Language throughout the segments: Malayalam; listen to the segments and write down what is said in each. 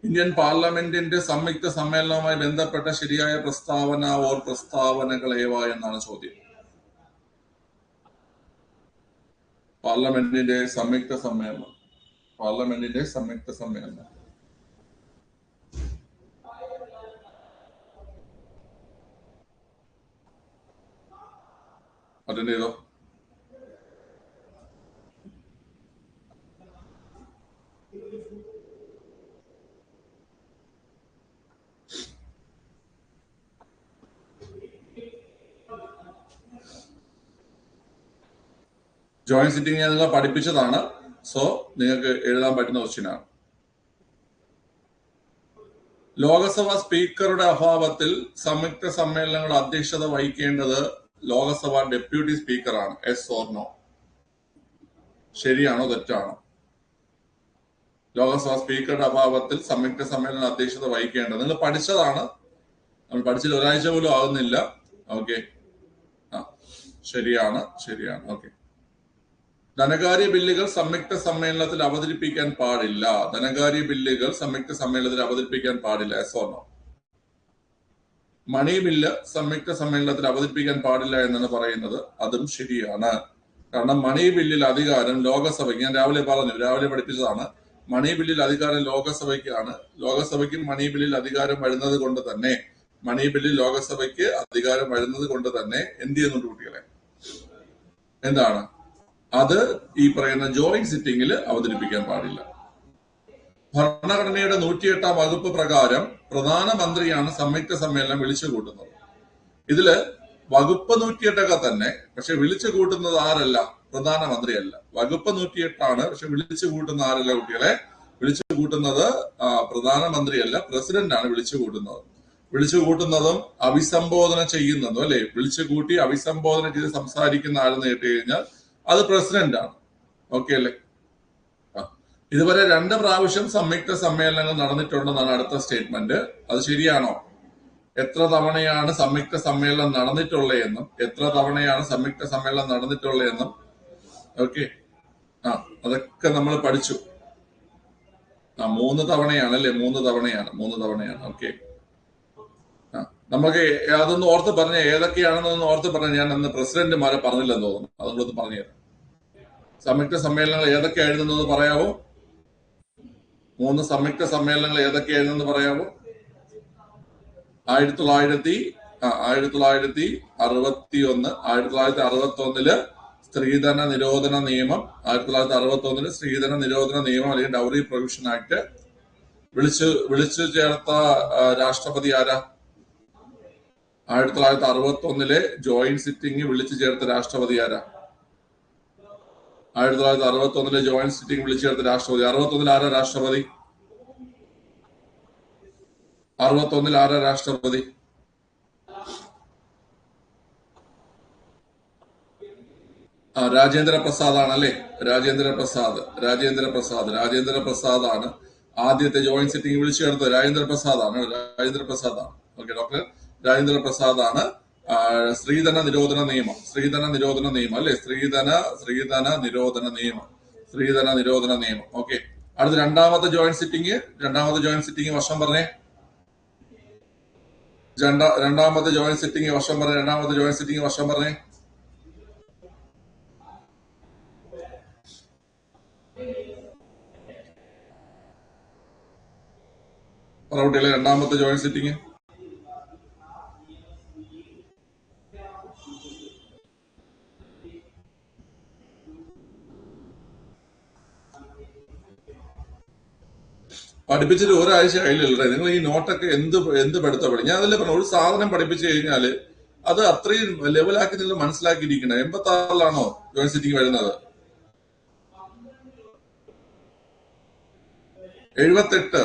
ഇന്ത്യൻ പാർലമെന്റിന്റെ സംയുക്ത സമ്മേളനവുമായി ബന്ധപ്പെട്ട ശരിയായ പ്രസ്താവന ഓർ പ്രസ്താവനകൾ ഏവ എന്നാണ് ചോദ്യം. പാർലമെന്റിന്റെ സംയുക്ത സമ്മേളനം അറ്റൻഡ് ചെയ്തോ? ജോയിന്റ് സിറ്റിംഗ് ഞാൻ നിങ്ങളെ പഠിപ്പിച്ചതാണ്. സോ നിങ്ങൾക്ക് എഴുതാൻ പറ്റുന്ന ക്വസ്റ്റ്യനാണ്. ലോകസഭാ സ്പീക്കറുടെ അഭാവത്തിൽ സംയുക്ത സമ്മേളനങ്ങളുടെ അധ്യക്ഷത വഹിക്കേണ്ടത് ലോകസഭ ഡെപ്യൂട്ടി സ്പീക്കറാണ്. Yes or no? ശരിയാണോ തെറ്റാണോ? ലോകസഭാ സ്പീക്കറുടെ അഭാവത്തിൽ സംയുക്ത സമ്മേളന അധ്യക്ഷത വഹിക്കേണ്ടത് നിങ്ങൾ പഠിച്ചതാണ്. നമ്മൾ പഠിച്ചിട്ട് ഒരാഴ്ച പോലും ആകുന്നില്ല. ഓക്കെ, ശരിയാണ്. ഓക്കെ. ധനകാര്യ ബില്ലുകൾ സംയുക്ത സമ്മേളനത്തിൽ അവതരിപ്പിക്കാൻ പാടില്ല. Yes or no? Money bill സംയുക്ത സമ്മേളനത്തിൽ അവതരിപ്പിക്കാൻ പാടില്ല എന്നാണ് പറയുന്നത്. അതും ശരിയാണ്. കാരണം മണി ബില്ലിൽ അധികാരം ലോകസഭയ്ക്ക്, ഞാൻ രാവിലെ പഠിപ്പിച്ചതാണ്. മണി ബില്ലിൽ അധികാരം ലോകസഭയ്ക്കാണ്. ലോകസഭയ്ക്ക് മണി ബില്ലിൽ അധികാരം വരുന്നത് കൊണ്ട് തന്നെ എന്ത് ചെയ്യുന്നുണ്ട് കുട്ടികളെ? എന്താണ് അത്? ഈ പറയുന്ന ജോയിന്റ് സിറ്റിംഗിൽ അവതരിപ്പിക്കാൻ പാടില്ല. ഭരണഘടനയുടെ 108 വകുപ്പ് പ്രകാരം പ്രധാനമന്ത്രിയാണ് സംയുക്ത സമ്മേളനം വിളിച്ചു കൂട്ടുന്നത്. ഇതില് വകുപ്പ് 108 തന്നെ, പക്ഷെ വിളിച്ചു കൂട്ടുന്നത് ആരല്ല? പ്രധാനമന്ത്രിയല്ല. വകുപ്പ് 108 പക്ഷെ വിളിച്ചു കൂട്ടുന്ന ആരല്ല കുട്ടികളെ? വിളിച്ചു കൂട്ടുന്നത് പ്രധാനമന്ത്രിയല്ല, പ്രസിഡന്റ് ആണ് വിളിച്ചു കൂട്ടുന്നതും അഭിസംബോധന ചെയ്യുന്നതും. അല്ലെ? വിളിച്ചു കൂട്ടി അഭിസംബോധന ചെയ്ത് സംസാരിക്കുന്ന ആരെന്ന് കേട്ട് കഴിഞ്ഞാൽ അത് പ്രസിഡന്റ് ആണ്. ഓക്കെ അല്ലേ? ഇതുവരെ 2 പ്രാവശ്യം സംയുക്ത സമ്മേളനങ്ങൾ നടന്നിട്ടുണ്ടെന്നാണ് അടുത്ത സ്റ്റേറ്റ്മെന്റ്. അത് ശരിയാണോ? എത്ര തവണയാണ് സംയുക്ത സമ്മേളനം നടന്നിട്ടുള്ളതെന്നും ഓക്കെ, അതൊക്കെ നമ്മൾ പഠിച്ചു. 3 തവണയാണ് അല്ലെ? 3 തവണയാണ്. ഓക്കെ, നമുക്ക് അതൊന്ന് ഓർത്ത് പറഞ്ഞ, ഏതൊക്കെയാണെന്നൊന്ന് ഓർത്ത് പറഞ്ഞ. ഞാൻ അന്ന് പ്രസിഡന്റുമാരെ പറഞ്ഞില്ലെന്ന് തോന്നുന്നു. അതുകൊണ്ടൊന്ന് പറഞ്ഞുതരാം. സംയുക്ത സമ്മേളനങ്ങൾ ഏതൊക്കെയായിരുന്നെന്ന് പറയാവോ? 3 സംയുക്ത സമ്മേളനങ്ങൾ ഏതൊക്കെയായിരുന്നെന്ന് പറയാവോ? 1961 സ്ത്രീധന നിരോധന നിയമം. 1961 സ്ത്രീധന നിരോധന നിയമം അല്ലെങ്കിൽ ഡൗറി പ്രൊഹിബിഷൻ ആക്ട്. വിളിച്ചു ചേർത്ത രാഷ്ട്രപതി ആരാ? 1961 ജോയിന്റ് സിറ്റിംഗ് വിളിച്ചു ചേർത്ത രാഷ്ട്രപതി ആരാ? 1961 ജോയിന്റ് സിറ്റിംഗ് വിളിച്ചു ചേർത്ത രാഷ്ട്രപതി. 61 ആരാ രാഷ്ട്രപതി? രാജേന്ദ്ര പ്രസാദ് ആണല്ലേ? രാജേന്ദ്ര പ്രസാദ് ആണ് ആദ്യത്തെ ജോയിന്റ് സിറ്റിംഗ് വിളിച്ചു ചേർത്തത്. രാജേന്ദ്ര പ്രസാദ് ആണ്. ഓക്കെ ഡോക്ടർ, രാജേന്ദ്ര പ്രസാദ് ആണ്. സ്ത്രീധന നിരോധന നിയമം അല്ലെ? സ്ത്രീധന നിരോധന നിയമം. ഓക്കെ, അടുത്ത രണ്ടാമത്തെ ജോയിന്റ് സിറ്റിംഗ് വർഷം പറഞ്ഞേ. രണ്ടാമത്തെ ജോയിന്റ് സിറ്റിംഗ് വർഷം പറഞ്ഞേ. കുട്ടികളെ, രണ്ടാമത്തെ ജോയിന്റ് സിറ്റിംഗ് പഠിപ്പിച്ചിട്ട് ഒരാഴ്ച ആയില്ലല്ലേ? നിങ്ങൾ ഈ നോട്ടൊക്കെ എന്ത് പഠിത്തം പഠിക്കും? ഞാൻ അതിൽ പറഞ്ഞു, ഒരു സാധനം പഠിപ്പിച്ചു കഴിഞ്ഞാല് അത് അത്രയും ലെവലാക്കി നിങ്ങൾ മനസ്സിലാക്കിയിരിക്കണം. 86 ജോയിന്റ് സിറ്റിംഗ് വരുന്നത്? 78.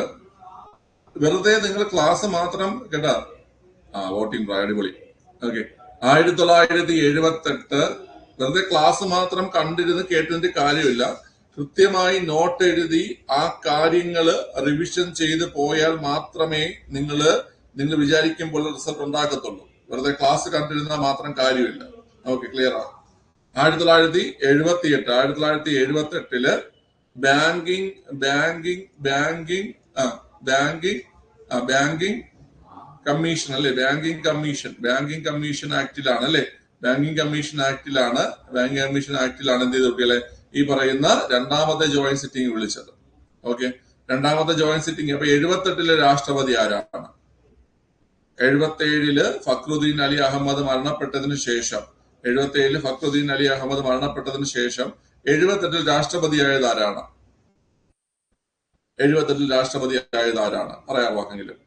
വെറുതെ നിങ്ങൾ ക്ലാസ് മാത്രം കേട്ടാ. വോട്ടിംഗ് പ്രായം അടിപൊളി. ഓക്കെ, 1978 വെറുതെ ക്ലാസ് മാത്രം കണ്ടിരുന്ന് കേട്ടിട്ട് കാര്യമില്ല. കൃത്യമായി നോട്ട് എഴുതി ആ കാര്യങ്ങള് റിവിഷൻ ചെയ്ത് പോയാൽ മാത്രമേ നിങ്ങൾ വിചാരിക്കുമ്പോൾ റിസൾട്ട് ഉണ്ടാക്കത്തുള്ളൂ. വെറുതെ ക്ലാസ് കണ്ടിരുന്നാൽ മാത്രം കാര്യമില്ല. ഓക്കെ, ക്ലിയർ ആണ്. 1978 ബാങ്കിങ് ബാങ്കിങ് കമ്മീഷൻ അല്ലെ, ബാങ്കിങ് കമ്മീഷൻ ആക്ടിലാണ് അല്ലെ, ബാങ്കിങ് കമ്മീഷൻ ആക്ടിലാണ് എന്ത് ചെയ്ത് കുട്ടികളെ ഈ പറയുന്ന രണ്ടാമത്തെ ജോയിന്റ് സിറ്റിംഗ് വിളിച്ചത്. ഓക്കെ, രണ്ടാമത്തെ ജോയിന്റ് സിറ്റിംഗ്. അപ്പൊ 78 രാഷ്ട്രപതി ആരാണ്? 77 ഫക്രുദ്ദീൻ അലി അഹമ്മദ് മരണപ്പെട്ടതിന് ശേഷം 78 രാഷ്ട്രപതിയായത് ആരാണ്? 78 രാഷ്ട്രപതിയായത് ആരാണ്? പറയാം വാക്കെങ്കിലും.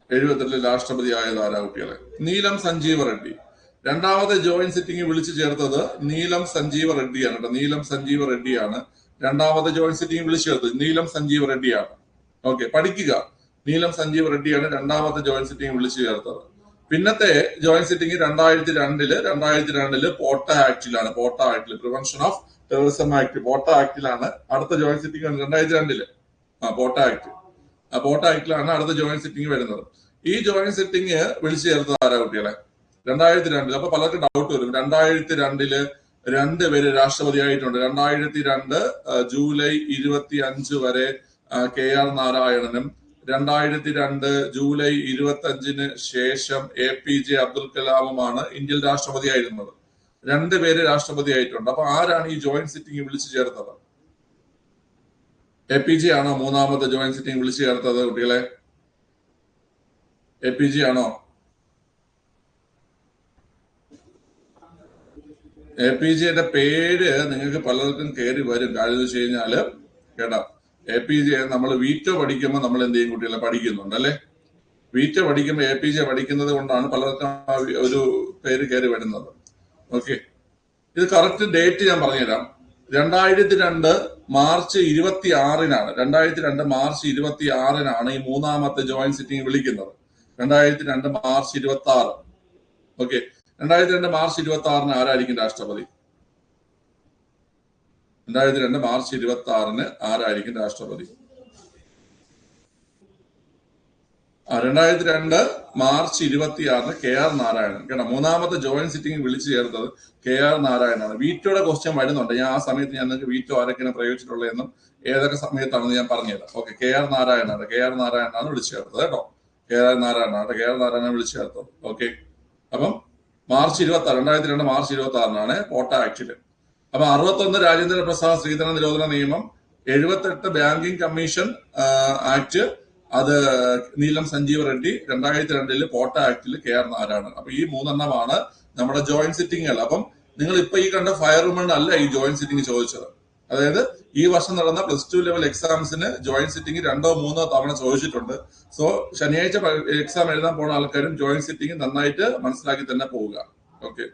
78 രാഷ്ട്രപതിയായത് ആരാ കുട്ടികളെ? നീലം സഞ്ജീവ റെഡ്ഡി. രണ്ടാമത്തെ ജോയിന്റ് സിറ്റിംഗ് വിളിച്ചു ചേർത്തത് നീലം സഞ്ജീവ റെഡ്ഡിയാണ് കേട്ടോ. നീലം സഞ്ജീവ റെഡ്ഡിയാണ് രണ്ടാമത്തെ ജോയിന്റ് സിറ്റിംഗ് വിളിച്ചു ചേർത്തത്. നീലം സഞ്ജീവ റെഡ്ഡിയാണ്. ഓക്കെ, പഠിക്കുക. നീലം സഞ്ജീവ റെഡ്ഡിയാണ് രണ്ടാമത്തെ ജോയിന്റ് സിറ്റിംഗ് വിളിച്ചു ചേർത്തത്. പിന്നത്തെ ജോയിന്റ് സിറ്റിംഗ് 2002 പോട്ട ആക്ടിലാണ്. Prevention of terrorism act, POTA ആക്ടിലാണ് അടുത്ത ജോയിന്റ് സിറ്റിംഗ്. 2002 പോട്ട ആക്ടിലാണ് അടുത്ത ജോയിന്റ് സിറ്റിംഗ് വരുന്നത്. ഈ ജോയിന്റ് സിറ്റിംഗ് വിളിച്ചു ചേർത്തത് ആരാ കുട്ടികളെ? 2002. അപ്പൊ പലർക്കും ഡൗട്ട് വരും. 2002 2 രാഷ്ട്രപതിയായിട്ടുണ്ട്. 2002 ജൂലൈ 25 വരെ KR നാരായണനും 2002 ജൂലൈ 25 ശേഷം APJ അബ്ദുൽ കലാമുമാണ് ഇന്ത്യൻ രാഷ്ട്രപതിയായിരുന്നത്. 2 രാഷ്ട്രപതിയായിട്ടുണ്ട്. അപ്പൊ ആരാണ് ഈ ജോയിന്റ് സിറ്റിംഗ് വിളിച്ചു ചേർത്തത്? APJ ആണോ മൂന്നാമത്തെ ജോയിന്റ് സിറ്റിംഗ് വിളിച്ചു ചേർത്തത് കുട്ടികളെ? APJ ആണോ? APJയുടെ പേര് നിങ്ങൾക്ക് പലർക്കും കയറി വരും. കാര്യം വെച്ച് കഴിഞ്ഞാല് കേട്ടോ, APJ നമ്മൾ വീറ്റോ പഠിക്കുമ്പോൾ നമ്മൾ എന്ത് ചെയ്യും കുട്ടികളെ? പഠിക്കുന്നുണ്ട് അല്ലെ. വീറ്റോ പഠിക്കുമ്പോൾ APJ പഠിക്കുന്നത് കൊണ്ടാണ് പലർക്കും ഒരു പേര് കയറി വരുന്നത്. ഓക്കെ, ഇത് കറക്റ്റ് ഡേറ്റ് ഞാൻ പറഞ്ഞുതരാം. 2002 മാർച്ച് 26-നാണ്. 2002 മാർച്ച് 26-നാണ് ഈ മൂന്നാമത്തെ ജോയിന്റ് സിറ്റിംഗ് വിളിക്കുന്നത്. 2002 മാർച്ച് 26. ഓക്കെ, 2002 മാർച്ച് 26-ന് ആരായിരിക്കും രാഷ്ട്രപതി? 2002 മാർച്ച് 26-ന് ആരായിരിക്കും രാഷ്ട്രപതി? 2002 മാർച്ച് 26-ന് KR നാരായണൻ. കേട്ടോ, മൂന്നാമത്തെ ജോയിന്റ് സിറ്റിംഗ് വിളിച്ചു ചേർത്തത് KR നാരായണനാണ്. വീറ്റോയുടെ ക്വസ്റ്റ്യൻ വരുന്നുണ്ട്. ഞാൻ ആ സമയത്ത് നിങ്ങൾക്ക് വീറ്റോ ആരൊക്കെയാണ് പ്രയോഗിച്ചിട്ടുള്ളതെന്നും ഏതൊക്കെ സമയത്താണെന്ന് ഞാൻ പറഞ്ഞുതരാം. ഓക്കെ, KR നാരായണനാണ് വിളിച്ചു ചേർത്തത് കേട്ടോ. KR നാരായണനാണ് വിളിച്ചു ചേർത്തത്. ഓക്കെ, അപ്പം മാർച്ച് 26, 2002 മാർച്ച് 26-നാണ് പോട്ട ആക്ടില്. അപ്പൊ 61 രാജേന്ദ്ര പ്രസാദ് ശ്രീധരൻ നിരോധന നിയമം, 78 ബാങ്കിങ് കമ്മീഷൻ ആക്ട്, അത് നീലം സഞ്ജീവ റെഡ്ഡി, 2002 പോട്ട ആക്ടില് KR നാരായണൻ. അപ്പൊ ഈ 3 നമ്മുടെ ജോയിന്റ് സിറ്റിംഗുകൾ. അപ്പം നിങ്ങൾ ഇപ്പൊ ഈ കണ്ട ഫയർ വുമൺ അല്ല ഈ ജോയിന്റ് സിറ്റിംഗ് ചോദിച്ചത്. അതായത് ഈ വർഷം നടന്ന +2 ലെവൽ എക്സാംസിന് ജോയിന്റ് സിറ്റിംഗ് 2 or 3 തവണ ചോദിച്ചിട്ടുണ്ട്. സോ ശനിയാഴ്ച എക്സാം എഴുതാൻ പോകുന്ന ആൾക്കാരും ജോയിന്റ് സിറ്റിംഗ് നന്നായിട്ട് മനസ്സിലാക്കി തന്നെ പോവുക. ഓക്കെ,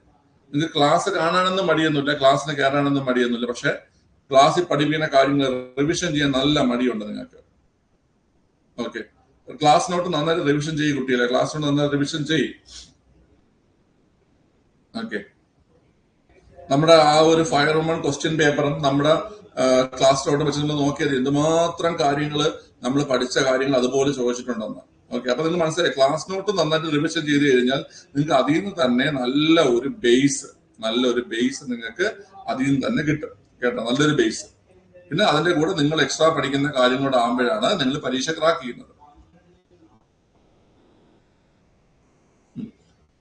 നിങ്ങൾക്ക് ക്ലാസ് കാണാനൊന്നും മടിയൊന്നുമില്ല, ക്ലാസ്സിന് കയറാനൊന്നും മടിയൊന്നുമില്ല. പക്ഷെ ക്ലാസ്സിൽ പഠിപ്പിക്കുന്ന കാര്യങ്ങൾ റിവിഷൻ ചെയ്യാൻ നല്ല മടിയുണ്ട് നിങ്ങൾക്ക്. ഓക്കെ, ക്ലാസ് നോട്ട് നന്നായിട്ട് റിവിഷൻ ചെയ്യും കുട്ടികളെ. ക്ലാസ് നോട്ട് നന്നായിട്ട് റിവിഷൻ ചെയ്യും. ഓക്കെ, നമ്മുടെ ആ ഒരു ഫയർ വുമൺ ക്വസ്റ്റ്യൻ പേപ്പറും നമ്മുടെ ക്ലാസ് നോട്ട് വെച്ച് നിങ്ങൾ നോക്കിയത് എന്തുമാത്രം കാര്യങ്ങൾ നമ്മൾ പഠിച്ച കാര്യങ്ങൾ അതുപോലെ ചോദിച്ചിട്ടുണ്ടെന്ന്. ഓക്കെ, അപ്പൊ നിങ്ങൾ മനസ്സിലായി. ക്ലാസ് നോട്ട് നന്നായിട്ട് റിവിഷൻ ചെയ്ത് കഴിഞ്ഞാൽ നിങ്ങൾക്ക് അതിൽ നിന്ന് തന്നെ നല്ല ഒരു ബേസ് നിങ്ങൾക്ക് അതിൽ നിന്ന് തന്നെ കിട്ടും കേട്ടോ, നല്ലൊരു ബേസ്. പിന്നെ അതിന്റെ കൂടെ നിങ്ങൾ എക്സ്ട്രാ പഠിക്കുന്ന കാര്യങ്ങളോട് ആകുമ്പോഴാണ് നിങ്ങൾ പരീക്ഷ ക്രാക്ക് ചെയ്യുന്നത്.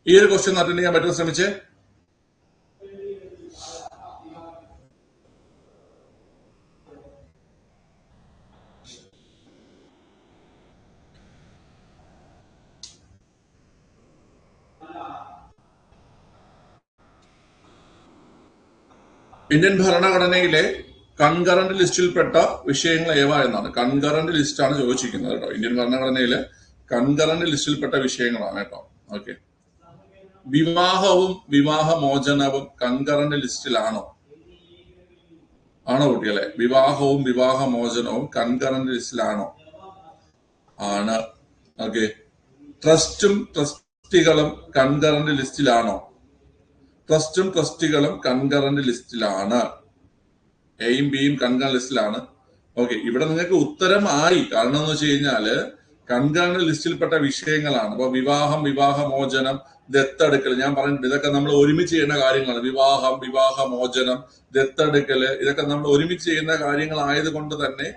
ഈ ഒരു ക്വസ്റ്റ്യൻ അറ്റൻഡ് ചെയ്യാൻ പറ്റുന്ന ശ്രമിച്ചേ. ഇന്ത്യൻ ഭരണഘടനയിലെ കൺകറന്റ് ലിസ്റ്റിൽപ്പെട്ട വിഷയങ്ങൾ ഏവ എന്നാണ്. കൺകറന്റ് ലിസ്റ്റാണ് ചോദിച്ചിരിക്കുന്നത് കേട്ടോ. ഇന്ത്യൻ ഭരണഘടനയിലെ കൺകറന്റ് ലിസ്റ്റിൽപ്പെട്ട വിഷയങ്ങളാണ് കേട്ടോ. ഓക്കെ, വിവാഹവും വിവാഹമോചനവും കൺകറന്റ് ലിസ്റ്റിലാണോ? ആണോ കുട്ടികളെ? വിവാഹവും വിവാഹമോചനവും കൺകറന്റ് ലിസ്റ്റിലാണോ? ആണ്. ഓക്കെ, ട്രസ്റ്റും ട്രസ്റ്റികളും കൺകറന്റ് ലിസ്റ്റിലാണോ? ട്രസ്റ്റും ട്രസ്റ്റികളും കൺകറന്റ് ലിസ്റ്റിലാണ്. എയും ബിയും കൺകറന്റ് ലിസ്റ്റിലാണ്. ഓക്കെ, ഇവിടെ നിങ്ങൾക്ക് ഉത്തരം ആയി. കാരണം എന്ന് വെച്ച് കഴിഞ്ഞാല് കൺകറന്റ് ലിസ്റ്റിൽപ്പെട്ട വിഷയങ്ങളാണ്. അപ്പൊ വിവാഹം, വിവാഹമോചനം, ദത്തെടുക്കൽ, ഞാൻ പറഞ്ഞിട്ടുണ്ട് ഇതൊക്കെ നമ്മൾ ഒരുമിച്ച് ചെയ്യുന്ന കാര്യങ്ങളാണ്. വിവാഹം, വിവാഹമോചനം, ദത്തെടുക്കല്, ഇതൊക്കെ നമ്മൾ ഒരുമിച്ച് ചെയ്യുന്ന കാര്യങ്ങളായത് കൊണ്ട് തന്നെ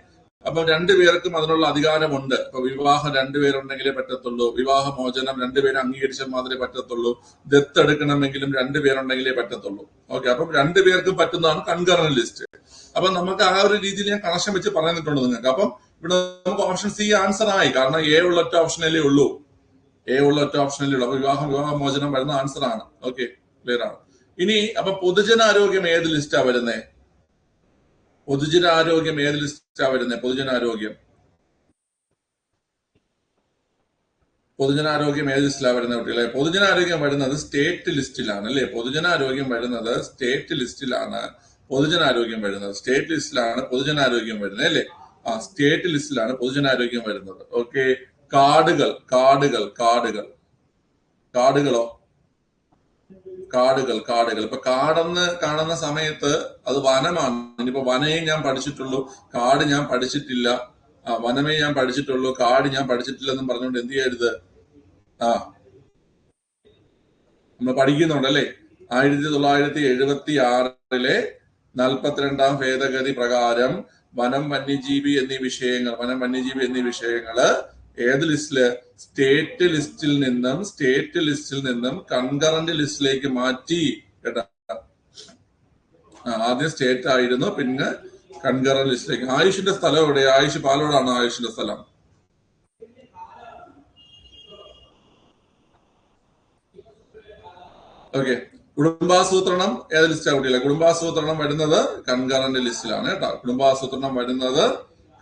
അപ്പൊ രണ്ടുപേർക്കും അതിനുള്ള അധികാരമുണ്ട്. ഇപ്പൊ വിവാഹം രണ്ടുപേരുണ്ടെങ്കിലേ പറ്റത്തുള്ളൂ, വിവാഹമോചനം രണ്ടുപേരും അംഗീകരിച്ചാൽ മാത്രമേ പറ്റത്തുള്ളൂ, ദത്തെടുക്കണമെങ്കിലും രണ്ടുപേരുണ്ടെങ്കിലേ പറ്റത്തുള്ളൂ. ഓക്കെ, അപ്പം രണ്ടുപേർക്കും പറ്റുന്നതാണ് കൺകറന്റ് ലിസ്റ്റ്. അപ്പൊ നമുക്ക് ആ ഒരു രീതിയിൽ ഞാൻ കണക്ഷൻ വെച്ച് പറഞ്ഞിട്ടുണ്ട് നിങ്ങൾക്ക്. അപ്പം ഇവിടെ നമുക്ക് ഓപ്ഷൻ സി ആൻസർ ആയി, കാരണം എ ഉള്ള ഒറ്റ ഓപ്ഷനല്ലേ ഉള്ളൂ, എ ഉള്ള ഒറ്റ ഓപ്ഷനല്ലേ ഉള്ളൂ. അപ്പൊ വിവാഹമോചനം വരുന്ന ആൻസർ ആണ്. ഓക്കെ, ക്ലിയർ ആണ്. ഇനി അപ്പൊ പൊതുജനാരോഗ്യം ഏത് ലിസ്റ്റാ വരുന്നേ? പൊതുജനാരോഗ്യം ഏത് ലിസ്റ്റാ വരുന്നത്? പൊതുജനാരോഗ്യം ഏത് ലിസ്റ്റിലാണ് വരുന്നത് കുട്ടികളെ? പൊതുജനാരോഗ്യം വരുന്നത് സ്റ്റേറ്റ് ലിസ്റ്റിലാണ് അല്ലെ? പൊതുജനാരോഗ്യം വരുന്നത് സ്റ്റേറ്റ് ലിസ്റ്റിലാണ്. പൊതുജനാരോഗ്യം വരുന്നത് സ്റ്റേറ്റ് ലിസ്റ്റിലാണ് പൊതുജനാരോഗ്യം വരുന്നത് അല്ലെ? ആ, സ്റ്റേറ്റ് ലിസ്റ്റിലാണ് പൊതുജനാരോഗ്യം വരുന്നത്. ഓക്കെ, കാടുകളോ? കാടുകൾ ഇപ്പൊ കാടെന്ന് കാണുന്ന സമയത്ത് അത് വനമാണ്. ഇനിയിപ്പോ വനയെ ഞാൻ പഠിച്ചിട്ടുള്ളൂ, കാട് ഞാൻ പഠിച്ചിട്ടില്ല, വനമേ ഞാൻ പഠിച്ചിട്ടുള്ളൂ, കാട് ഞാൻ പഠിച്ചിട്ടില്ല എന്നും പറഞ്ഞുകൊണ്ട് എന്ത് ചെയ്യരുത്? നമ്മൾ പഠിക്കുന്നുണ്ടല്ലേ. 1976 42 ഭേദഗതി പ്രകാരം വനം വന്യജീവി എന്നീ വിഷയങ്ങള് ഏത് ലിസ്റ്റില്? സ്റ്റേറ്റ് ലിസ്റ്റിൽ നിന്നും കൺകറന്റ് ലിസ്റ്റിലേക്ക് മാറ്റി കേട്ടാ. ആദ്യം സ്റ്റേറ്റ് ആയിരുന്നു, പിന്നെ കൺകറന്റ് ലിസ്റ്റിലേക്ക്. ആയുഷിന്റെ സ്ഥലം എവിടെ? ആയുഷ് പാലോടാണ് ആയുഷിന്റെ സ്ഥലം. ഓക്കെ, കുടുംബാസൂത്രണം ഏത് ലിസ്റ്റാ കുട്ടികളെ? കുടുംബാസൂത്രണം വരുന്നത് കൺകറന്റ് ലിസ്റ്റിലാണ് കേട്ടോ. കുടുംബാസൂത്രണം വരുന്നത്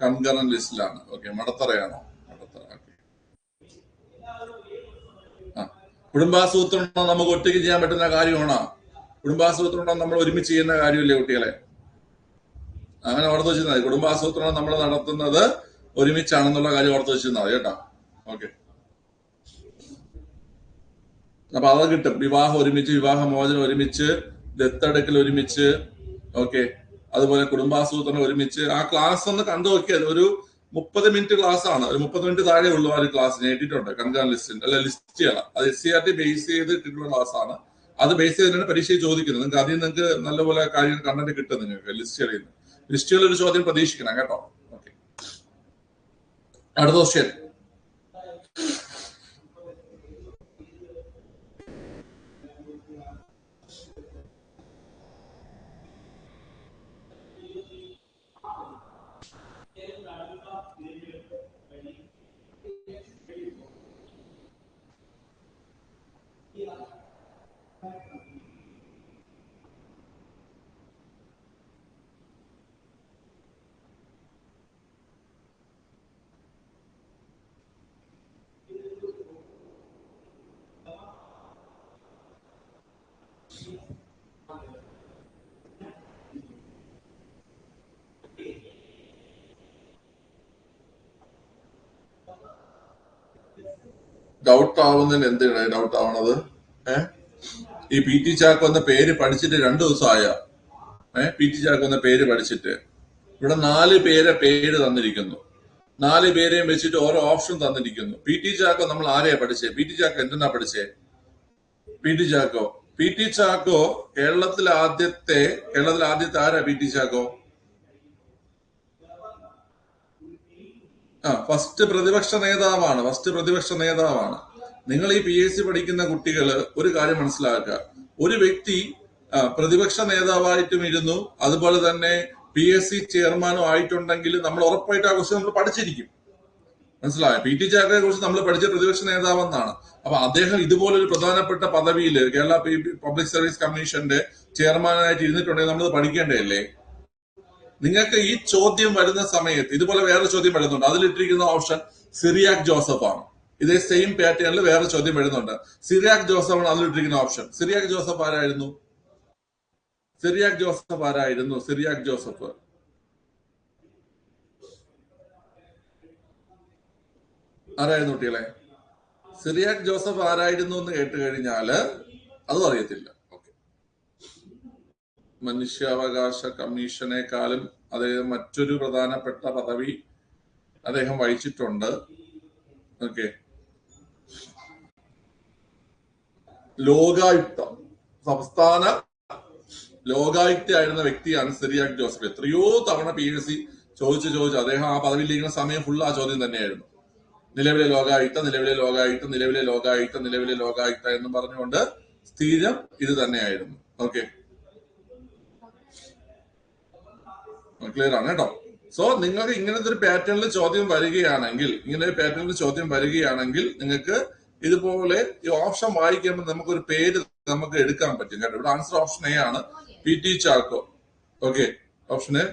കൺകറന്റ് ലിസ്റ്റിലാണ്. ഓക്കെ, മടത്തറയാണോ? കുടുംബാസൂത്രണം നമുക്ക് ഒറ്റയ്ക്ക് ചെയ്യാൻ പറ്റുന്ന കാര്യമാണോ? കുടുംബാസൂത്രണം നമ്മൾ ഒരുമിച്ച് ചെയ്യുന്ന കാര്യമില്ലേ കുട്ടികളെ? അങ്ങനെ ഓർത്ത് വെച്ചിരുന്നാൽ മതി. കുടുംബാസൂത്രണം നമ്മൾ നടത്തുന്നത് ഒരുമിച്ചാണെന്നുള്ള കാര്യം ഓർത്ത് വെച്ചിരുന്നാൽ മതി കേട്ടോ. ഓക്കെ, അപ്പൊ അത് കിട്ടും. വിവാഹം ഒരുമിച്ച്, വിവാഹമോചനം ഒരുമിച്ച്, ദത്തെടുക്കൽ ഒരുമിച്ച്. ഓക്കെ, അതുപോലെ കുടുംബാസൂത്രണം ഒരുമിച്ച്. ആ ക്ലാസ് ഒന്ന് കണ്ടു നോക്കിയാൽ ഒരു 30 മിനിറ്റ് ക്ലാസ് ആണ്. ഒരു 30 മിനിറ്റ് താഴെ ഉള്ളൂ ആ ഒരു ക്ലാസ്. ഞാൻ ഇട്ടിട്ടുണ്ട് കൺകറന്റ് ലിസ്റ്റിന്റെ ലിസ്റ്റുകൾ. അത് SCERT ബേസ് ചെയ്ത് ഇട്ടിട്ടുള്ള ക്ലാസ് ആണ്. അത് ബേസ് ചെയ്തിട്ടാണ് പരീക്ഷയിൽ ചോദിക്കുന്നത്. നിങ്ങൾക്ക് ആദ്യം നിങ്ങൾക്ക് നല്ലപോലെ കാര്യങ്ങൾ കണ്ടന്റ് കിട്ടും. നിങ്ങൾക്ക് ലിസ്റ്റുകളിൽ ഒരു ചോദ്യം പ്രതീക്ഷിക്കണം കേട്ടോ. ഓക്കെ, അടുത്ത ക്വസ്റ്റ്യൻ. ഡൗട്ട് ആവുന്നതിന് എന്തിനാണ് ഡൗട്ട് ആവണത്? ഈ PT ചാക്കോ എന്ന പേര് പഠിച്ചിട്ട് 2 ദിവസമായ PT ചാക്കോ എന്ന പേര് പഠിച്ചിട്ട് ഇവിടെ 4 പേര് തന്നിരിക്കുന്നു. 4 പേരെയും വെച്ചിട്ട് ഓരോ ഓപ്ഷൻ തന്നിരിക്കുന്നു. PT ചാക്കോ നമ്മൾ ആരെയാ പഠിച്ചേ? PT ചാക്കോ എന്തെന്നാ പഠിച്ചേ? PT ചാക്കോ കേരളത്തിലെ ആദ്യത്തെ ആരാ? PT ചാക്കോ ഫസ്റ്റ് പ്രതിപക്ഷ നേതാവാണ്. നിങ്ങൾ ഈ PSC പഠിക്കുന്ന കുട്ടികള് ഒരു കാര്യം മനസ്സിലാക്കുക. ഒരു വ്യക്തി പ്രതിപക്ഷ നേതാവായിട്ടും ഇരുന്നു, അതുപോലെ തന്നെ PSC ചെയർമാനും ആയിട്ടുണ്ടെങ്കിൽ നമ്മൾ ഉറപ്പായിട്ട് ആ ക്വസ്റ്റ്യൻ നമ്മൾ പഠിച്ചിരിക്കും. മനസ്സിലായോ? PT ചാക്കോയെ കുറിച്ച് നമ്മൾ പഠിച്ച പ്രതിപക്ഷ നേതാവെന്നാണ്. അപ്പൊ അദ്ദേഹം ഇതുപോലൊരു പ്രധാനപ്പെട്ട പദവിയിൽ കേരള പബ്ലിക് സർവീസ് കമ്മീഷന്റെ ചെയർമാനായിട്ട് ഇരുന്നിട്ടുണ്ടെങ്കിൽ നമ്മൾ പഠിക്കേണ്ടതല്ലേ? നിങ്ങൾക്ക് ഈ ചോദ്യം വരുന്ന സമയത്ത് ഇതുപോലെ വേറെ ചോദ്യം വരുന്നുണ്ട്. അതിലിട്ടിരിക്കുന്ന ഓപ്ഷൻ സിറിയാക് ജോസഫ് ആണ്. ഇതേ സെയിം പാറ്റേണിൽ വേറെ ചോദ്യം വരുന്നുണ്ട്. സിറിയാക് ജോസഫ് ആണ് അതിലിട്ടിരിക്കുന്ന ഓപ്ഷൻ. സിറിയാക് ജോസഫ് ആരായിരുന്നു? ആരായിരുന്നു കുട്ടികളെ? സിറിയാക് ജോസഫ് ആരായിരുന്നു എന്ന് കേട്ട് കഴിഞ്ഞാല് അതും അറിയത്തില്ല. മനുഷ്യാവകാശ കമ്മീഷനേക്കാളും അദ്ദേഹം മറ്റൊരു പ്രധാനപ്പെട്ട പദവി അദ്ദേഹം വഹിച്ചിട്ടുണ്ട്. ഓക്കെ, സംസ്ഥാന ലോകായുക്ത ആയിരുന്ന വ്യക്തിയാണ് സിറിയാക് ജോസഫ്. എത്രയോ തവണ PSC ചോദിച്ചു അദ്ദേഹം ആ പദവിയിലിരിക്കുന്ന സമയം ഫുൾ ആ ചോദ്യം തന്നെയായിരുന്നു. നിലവിലെ ലോകായുക്ത നിലവിലെ ലോകായുക്ത നിലവിലെ ലോകായുക്ത നിലവിലെ ലോകായുക്ത എന്ന് പറഞ്ഞുകൊണ്ട് സ്ഥിരം ഇത് തന്നെയായിരുന്നു. ഓക്കെ, ക്ലിയർ ആണ് കേട്ടോ. സോ നിങ്ങൾക്ക് ഇങ്ങനത്തെ ഒരു പാറ്റേണിൽ ചോദ്യം വരികയാണെങ്കിൽ നിങ്ങൾക്ക് ഇതുപോലെ ഈ ഓപ്ഷൻ വായിക്കുമ്പോൾ നമുക്കൊരു പേര് നമുക്ക് എടുക്കാൻ പറ്റും കേട്ടോ. ഇവിടെ ആൻസർ ഓപ്ഷൻ എ ആണ്, PT Chacko. Okay, option A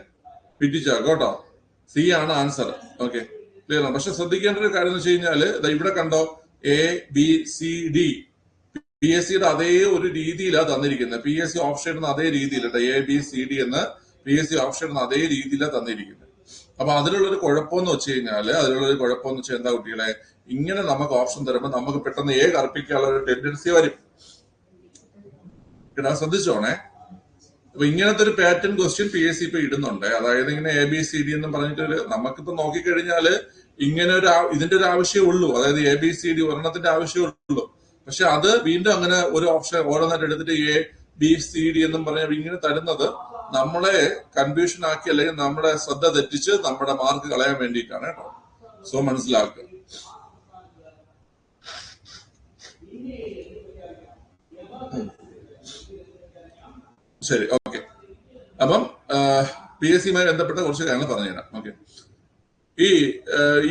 PT Chacko കേട്ടോ. സി ആണ് ആൻസർ. ഓക്കെ, ക്ലിയർ ആണ്. പക്ഷെ ശ്രദ്ധിക്കേണ്ട ഒരു കാര്യം എന്ന് വെച്ച് കഴിഞ്ഞാല് ഇവിടെ കണ്ടോ ABCD PSCയുടെ അതേ ഒരു രീതിയിലാണ് തന്നിരിക്കുന്നത്. PSC ഓപ്ഷൻ ഇടുന്ന അതേ രീതിയിൽ ABCD എന്ന് PSC ഓപ്ഷൻ ഇടുന്ന അതേ രീതിയിലാണ് തന്നിരിക്കുന്നത്. അപ്പൊ അതിലുള്ളൊരു കുഴപ്പമെന്ന് വെച്ച് കഴിഞ്ഞാല് എന്താ കുട്ടികളെ, ഇങ്ങനെ നമുക്ക് ഓപ്ഷൻ തരുമ്പോൾ നമുക്ക് പെട്ടെന്ന് കറുപ്പിക്കാനുള്ള ഒരു ടെൻഡൻസി വരും. ശ്രദ്ധിച്ചോണേ. അപ്പൊ ഇങ്ങനത്തെ ഒരു പാറ്റേൺ ക്വസ്റ്റ്യൻ PSC ഇപ്പൊ ഇടുന്നുണ്ട്. അതായത് ഇങ്ങനെ ABCD എന്ന് പറഞ്ഞിട്ട് നമുക്കിപ്പോ നോക്കിക്കഴിഞ്ഞാല് ഇങ്ങനെ ഇതിന്റെ ഒരു ആവശ്യമേ ഉള്ളൂ. അതായത് ABCD ഒരെണ്ണത്തിന്റെ ആവശ്യമേ ഉള്ളൂ. പക്ഷെ അത് വീണ്ടും അങ്ങനെ ഒരു ഓപ്ഷൻ ഓരോന്നായിട്ട് എടുത്തിട്ട് ABCD എന്നും പറഞ്ഞ ഇങ്ങനെ തരുന്നത് നമ്മളെ കൺഫ്യൂഷൻ ആക്കി അല്ലെങ്കിൽ നമ്മുടെ ശ്രദ്ധ തെറ്റിച്ച് നമ്മുടെ മാർക്ക് കളയാൻ വേണ്ടിയിട്ടാണ് കേട്ടോ. സോ മനസ്സിലാക്കുക. ശരി, ഓക്കെ. അപ്പം PSCയുമായി ബന്ധപ്പെട്ട കുറച്ച് കാര്യങ്ങൾ പറഞ്ഞുതരാം. ഓക്കെ, ഈ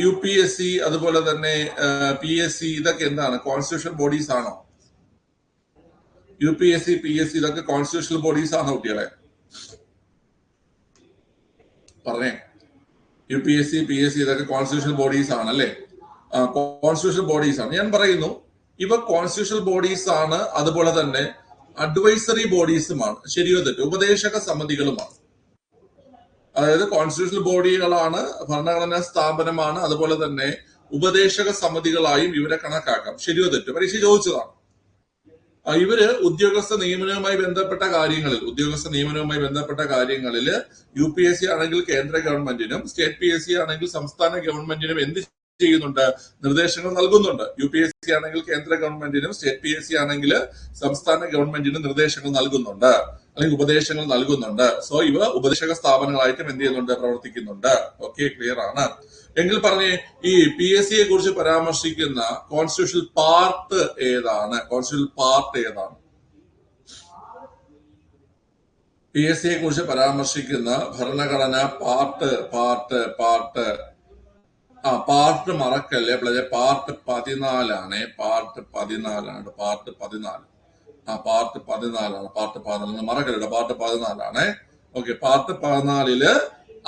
UPSC അതുപോലെ തന്നെ PSC ഇതൊക്കെ എന്താണ്, കോൺസ്റ്റിറ്റ്യൂഷണൽ ബോഡീസ് ആണോ? UPSC PSC ഇതൊക്കെ കോൺസ്റ്റിറ്റ്യൂഷണൽ ബോഡീസ് ആണോ കുട്ടികളെ? പറഞ്ഞേ. UPSC PSC ഇതൊക്കെ കോൺസ്റ്റിറ്റ്യൂഷണൽ ബോഡീസ് ആണല്ലേ? കോൺസ്റ്റിറ്റ്യൂഷണൽ ബോഡീസ് ആണ്. ഞാൻ പറയുന്നു ഇവ കോൺസ്റ്റിറ്റ്യൂഷണൽ ബോഡീസ് ആണ്, അതുപോലെ തന്നെ അഡ്വൈസറി ബോഡീസുമാണ്. ശരിയോ തെറ്റോ? ഉപദേശക സമിതികളുമാണ്. അതായത് കോൺസ്റ്റിറ്റ്യൂഷണൽ ബോഡികളാണ്, ഭരണഘടനാ സ്ഥാപനമാണ്, അതുപോലെ തന്നെ ഉപദേശക സമിതികളായും ഇവരെ കണക്കാക്കാം. ശരിയോ തെറ്റോ? പരീക്ഷ ചോദിച്ചതാണ്. ഇവര് ഉദ്യോഗസ്ഥ നിയമനവുമായി ബന്ധപ്പെട്ട കാര്യങ്ങളിൽ UPSC ആണെങ്കിൽ കേന്ദ്ര ഗവൺമെന്റിനും സ്റ്റേറ്റ് PSC ആണെങ്കിൽ സംസ്ഥാന ഗവൺമെന്റിനും എന്ത് ചെയ്യുന്നുണ്ട്? നിർദ്ദേശങ്ങൾ നൽകുന്നുണ്ട്. UPSC ആണെങ്കിൽ കേന്ദ്ര ഗവൺമെന്റിനും സ്റ്റേറ്റ് PSC ആണെങ്കിൽ സംസ്ഥാന ഗവൺമെന്റിനും നിർദ്ദേശങ്ങൾ നൽകുന്നുണ്ട്, അല്ലെങ്കിൽ ഉപദേശങ്ങൾ നൽകുന്നുണ്ട്. സോ ഇവ ഉപദേശക സ്ഥാപനങ്ങളായിട്ടും എന്ത് ചെയ്യുന്നുണ്ട്? പ്രവർത്തിക്കുന്നുണ്ട്. ഓക്കെ, ക്ലിയർ ആണ്. എങ്കിൽ പറഞ്ഞേ, ഈ PSCയെ കുറിച്ച് പരാമർശിക്കുന്ന കോൺസ്റ്റിറ്റ്യൂഷണൽ പാർട്ട് ഏതാണ്? PSCയെ കുറിച്ച് പരാമർശിക്കുന്ന ഭരണഘടനാ പാർട്ട് മറക്കല്ലേ പിള്ളേരെ, പാർട്ട് 14 ആണ്. പാർട്ട് 14 പാർട്ട് 14 മറക്കല്ലോ, പാർട്ട് 14 ഓക്കെ. പാർട്ട് 14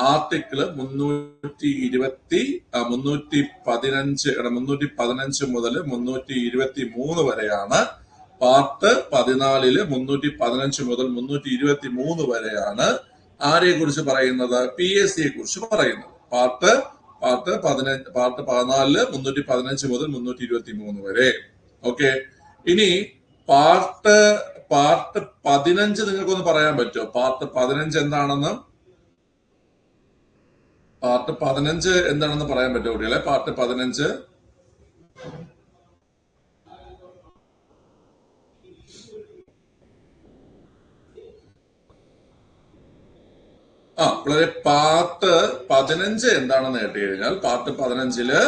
ആർട്ടിക്കിള് 315 മുതൽ 323 വരെയാണ്. പാർട്ട് 14 315 മുതൽ 323 വരെയാണ് ആരെ കുറിച്ച് പറയുന്നത്? PSCയെ കുറിച്ച് പറയുന്നത്. പാർട്ട് 14 315 മുതൽ 323 വരെ. ഓക്കെ, ഇനി പാർട്ട് 15 നിങ്ങൾക്കൊന്ന് പറയാൻ പറ്റുമോ? പാർട്ട് 15 എന്താണെന്ന്? പാർട്ട് 15 എന്താണെന്ന് പറയാൻ പറ്റുമോ കുട്ടികളെ? പാർട്ട് 15 വളരെ പാർട്ട് 15 എന്താണെന്ന് കേട്ട് കഴിഞ്ഞാൽ, പാർട്ട് 15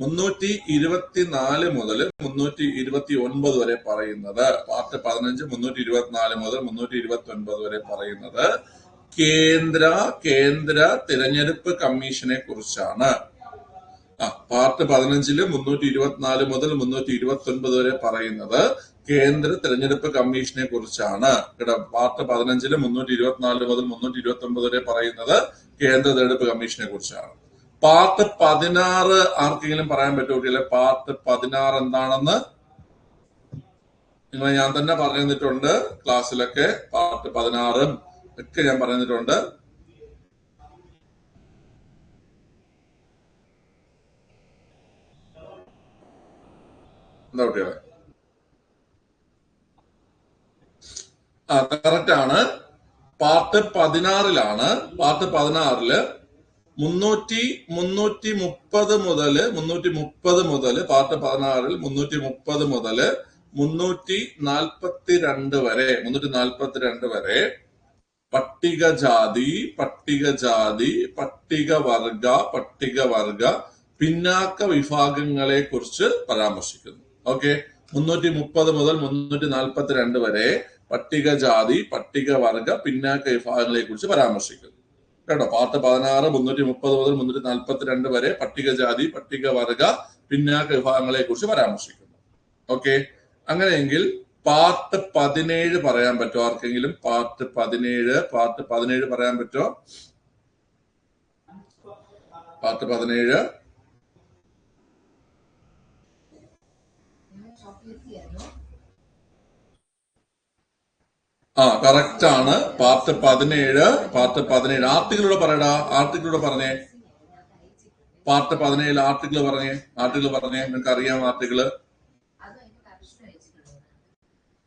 324 മുതൽ 329 വരെ പറയുന്നത്, പാർട്ട് 15 324 മുതൽ 329 വരെ പറയുന്നത് കേന്ദ്ര തിരഞ്ഞെടുപ്പ് കമ്മീഷനെ കുറിച്ചാണ്. പാർട്ട് 15 324 മുതൽ 329 വരെ പറയുന്നത് കേന്ദ്ര തിരഞ്ഞെടുപ്പ് കമ്മീഷനെ കുറിച്ചാണ്. പാർട്ട് 15 324 മുതൽ 329 വരെ പറയുന്നത് കേന്ദ്ര തിരഞ്ഞെടുപ്പ് കമ്മീഷനെ കുറിച്ചാണ്. പാർട്ട് 16 ആർക്കെങ്കിലും പറയാൻ പറ്റുമോ? പാർട്ട് 16 എന്താണെന്ന് നിങ്ങൾ ഞാൻ തന്നെ പറഞ്ഞു തന്നിട്ടുണ്ട് ക്ലാസ്സിലൊക്കെ. പാർട്ട് 16 ഒക്കെ ഞാൻ പറഞ്ഞിട്ടുണ്ട്. എന്താ കുട്ടികളെ? കറക്റ്റ് ആണ്. പാർട്ട് 16 പാർട്ട് 16 330 മുതൽ പാർട്ട് 16 330 മുതൽ 342 വരെ പട്ടികജാതി പട്ടികവർഗ പിന്നാക്ക വിഭാഗങ്ങളെ കുറിച്ച് പരാമർശിക്കുന്നു. ഓക്കെ, 330 മുതൽ 342 വരെ പട്ടികജാതി പട്ടികവർഗ പിന്നാക്ക വിഭാഗങ്ങളെ കുറിച്ച് പരാമർശിക്കുന്നു കേട്ടോ. പാർട്ട് 16 330 മുതൽ 342 വരെ പട്ടികജാതി പട്ടികവർഗ പിന്നാക്ക വിഭാഗങ്ങളെ കുറിച്ച് പരാമർശിക്കുന്നു. ഓക്കെ, അങ്ങനെയെങ്കിൽ പാർട്ട് 17 പറയാൻ പറ്റുമോ ആർക്കെങ്കിലും? പാർട്ട് 17 പറയാൻ പറ്റുമോ? പാർട്ട് 17 കറക്റ്റ് ആണ്. പാർട്ട് 17 ആർട്ടിക്കിളൂടെ പറയടാ, ആർട്ടിക്കിളൂടെ പറഞ്ഞേ. പാർട്ട് 17 ആർട്ടിക്കിൾ പറഞ്ഞേ, നിങ്ങൾക്ക് അറിയാം ആർട്ടിക്കിള്.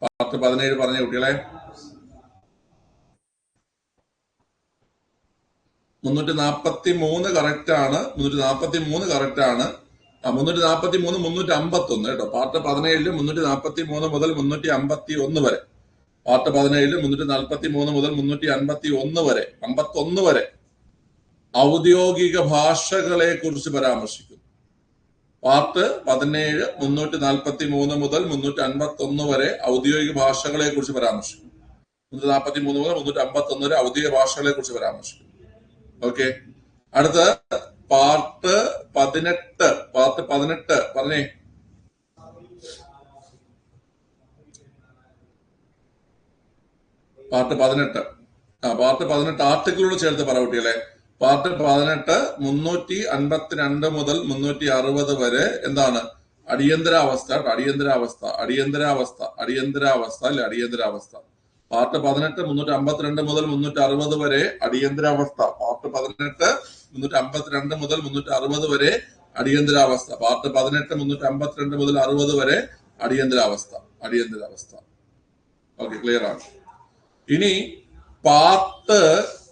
പാർട്ട് 17 പറഞ്ഞ കുട്ടികളെ. 343 കറക്റ്റ് ആണ്. 343 കറക്റ്റ് ആണ്. 343 351 കേട്ടോ. പാർട്ട് 17 343 മുതൽ 351 വരെ. പാർട്ട് 17 343 മുതൽ 351 വരെ 51 വരെ ഔദ്യോഗിക ഭാഷകളെ കുറിച്ച് പരാമർശിക്കുന്നു. പാർട്ട് 17 343 മുതൽ 351 വരെ ഔദ്യോഗിക ഭാഷകളെ കുറിച്ച് പരാമർശിക്കുന്നു. 343 മുതൽ 351 വരെ ഔദ്യോഗിക ഭാഷകളെ കുറിച്ച് പരാമർശിക്കുന്നു. ഓക്കെ, അടുത്ത പാർട്ട് 18 പറഞ്ഞേ. പാർട്ട് 18 ആർട്ടിക്കിളോട് ചേർത്ത് പറ കുട്ടികളെ. പാർട്ട് 18 352 മുതൽ 360 വരെ എന്താണ്? അടിയന്തരാവസ്ഥ. പാർട്ട് 18 352 മുതൽ 360 വരെ അടിയന്തരാവസ്ഥ. പാർട്ട് 18 352 മുതൽ 360 വരെ അടിയന്തരാവസ്ഥ. പാർട്ട് 18 352 മുതൽ 60 വരെ അടിയന്തരാവസ്ഥ. ഓക്കെ, ക്ലിയർ ആണ്. ഇനി പാർട്ട്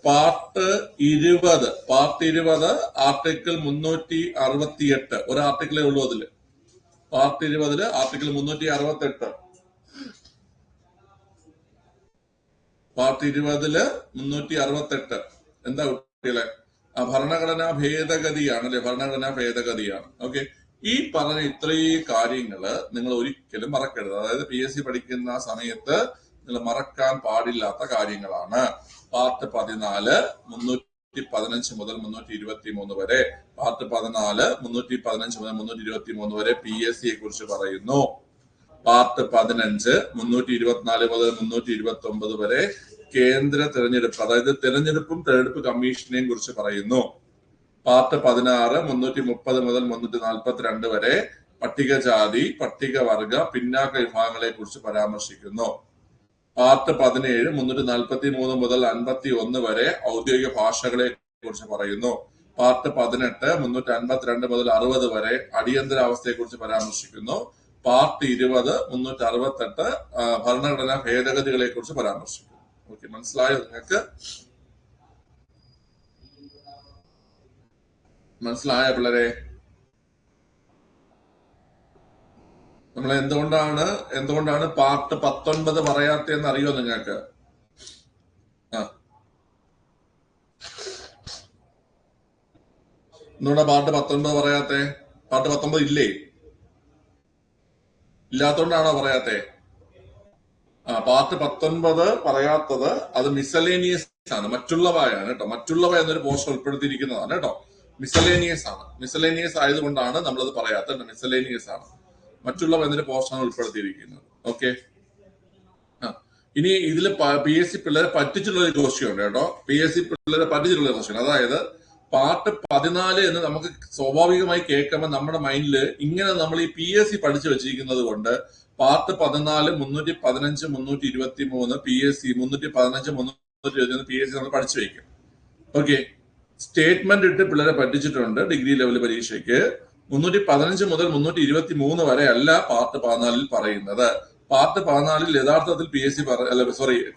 20 ആർട്ടിക്കിൾ 368 ഒരു ആർട്ടിക്കിളേ ഉള്ളൂ അതില്. Part 20 article 368. പാർട്ട് 20 368 എന്താ കുട്ടികളെ? ഭരണഘടനാ ഭേദഗതിയാണ്. ഓക്കെ, ഈ പറഞ്ഞ ഇത്രയും കാര്യങ്ങള് നിങ്ങൾ ഒരിക്കലും മറക്കരുത്. അതായത് PSC പഠിക്കുന്ന സമയത്ത് നിങ്ങൾ മറക്കാൻ പാടില്ലാത്ത കാര്യങ്ങളാണ്. പാർട്ട് 14 315 മുതൽ 323 വരെ. പാർട്ട് 14 315 മുതൽ 323 വരെ PSCയെ കുറിച്ച് പറയുന്നു. പാർട്ട് 15 324 മുതൽ 329 വരെ കേന്ദ്ര തെരഞ്ഞെടുപ്പ്, അതായത് തെരഞ്ഞെടുപ്പും തെരഞ്ഞെടുപ്പ് കമ്മീഷനെയും കുറിച്ച് പറയുന്നു. പാർട്ട് 16 330 മുതൽ 342 വരെ പട്ടികജാതി പട്ടികവർഗ പിന്നാക്ക വിഭാഗങ്ങളെ കുറിച്ച് പരാമർശിക്കുന്നു. പാർട്ട് 17 343 മുതൽ 51 വരെ ഔദ്യോഗിക ഭാഷകളെ കുറിച്ച് പറയുന്നു. പാർട്ട് 18 352 മുതൽ 60 വരെ അടിയന്തരാവസ്ഥയെ കുറിച്ച് പരാമർശിക്കുന്നു. പാർട്ട് 20 368 ഭരണഘടനാ ഭേദഗതികളെ കുറിച്ച് പരാമർശിക്കുന്നു. ഓക്കെ, മനസ്സിലായോ നിങ്ങൾക്ക്? മനസ്സിലായ പിള്ളേരെ? നമ്മൾ എന്തുകൊണ്ടാണ് പാർട്ട് 19 പറയാത്തതെന്ന് അറിയോ നിങ്ങൾക്ക്? എന്തുകൊണ്ടാ പാർട്ട് 19 പറയാത്തെ? പാർട്ട് 19 ഇല്ലേ? ഇല്ലാത്തോണ്ടാണോ പറയാത്തെ? പാർട്ട് 19 പറയാത്തത് അത് മിസലേനിയസ് ആണ്, മറ്റുള്ളവയാണ് കേട്ടോ. മറ്റുള്ളവ എന്നൊരു പോർഷൻ ഉൾപ്പെടുത്തിയിരിക്കുന്നതാണ് കേട്ടോ. മിസലേനിയസ് ആയതുകൊണ്ടാണ് നമ്മളത് പറയാത്തത്. മിസലേനിയസ് ആണ്, മറ്റുള്ളവ എന്നൊരു പോർഷൻ ഉൾപ്പെടുത്തിയിരിക്കുന്നത്. ഓക്കെ, ഇനി ഇതിൽ PSC പിള്ളേരെ പറ്റിച്ചുള്ള ഒരു ക്വസ്റ്റ്യൻ ഉണ്ട് കേട്ടോ. PSC പിള്ളേരെ പറ്റിച്ചുള്ള ക്വസ്റ്റ്യൻ, അതായത് പാർട്ട് 14 എന്ന് നമുക്ക് സ്വാഭാവികമായി കേൾക്കുമ്പോൾ നമ്മുടെ മൈൻഡില് ഇങ്ങനെ നമ്മൾ ഈ PSC പഠിച്ചു വെച്ചിരിക്കുന്നത് കൊണ്ട് പാർട്ട് 14 315 323 PSC 315 323 PSC നമ്മൾ പഠിച്ചു വയ്ക്കും. ഓക്കെ, സ്റ്റേറ്റ്മെന്റ് ഇട്ട് പിള്ളേരെ പറ്റിച്ചിട്ടുണ്ട് ഡിഗ്രി ലെവൽ പരീക്ഷയ്ക്ക്. 315 മുതൽ 323 വരെ അല്ല പാർട്ട് 14 പറയുന്നത്. പാർട്ട് 14 യഥാർത്ഥത്തിൽ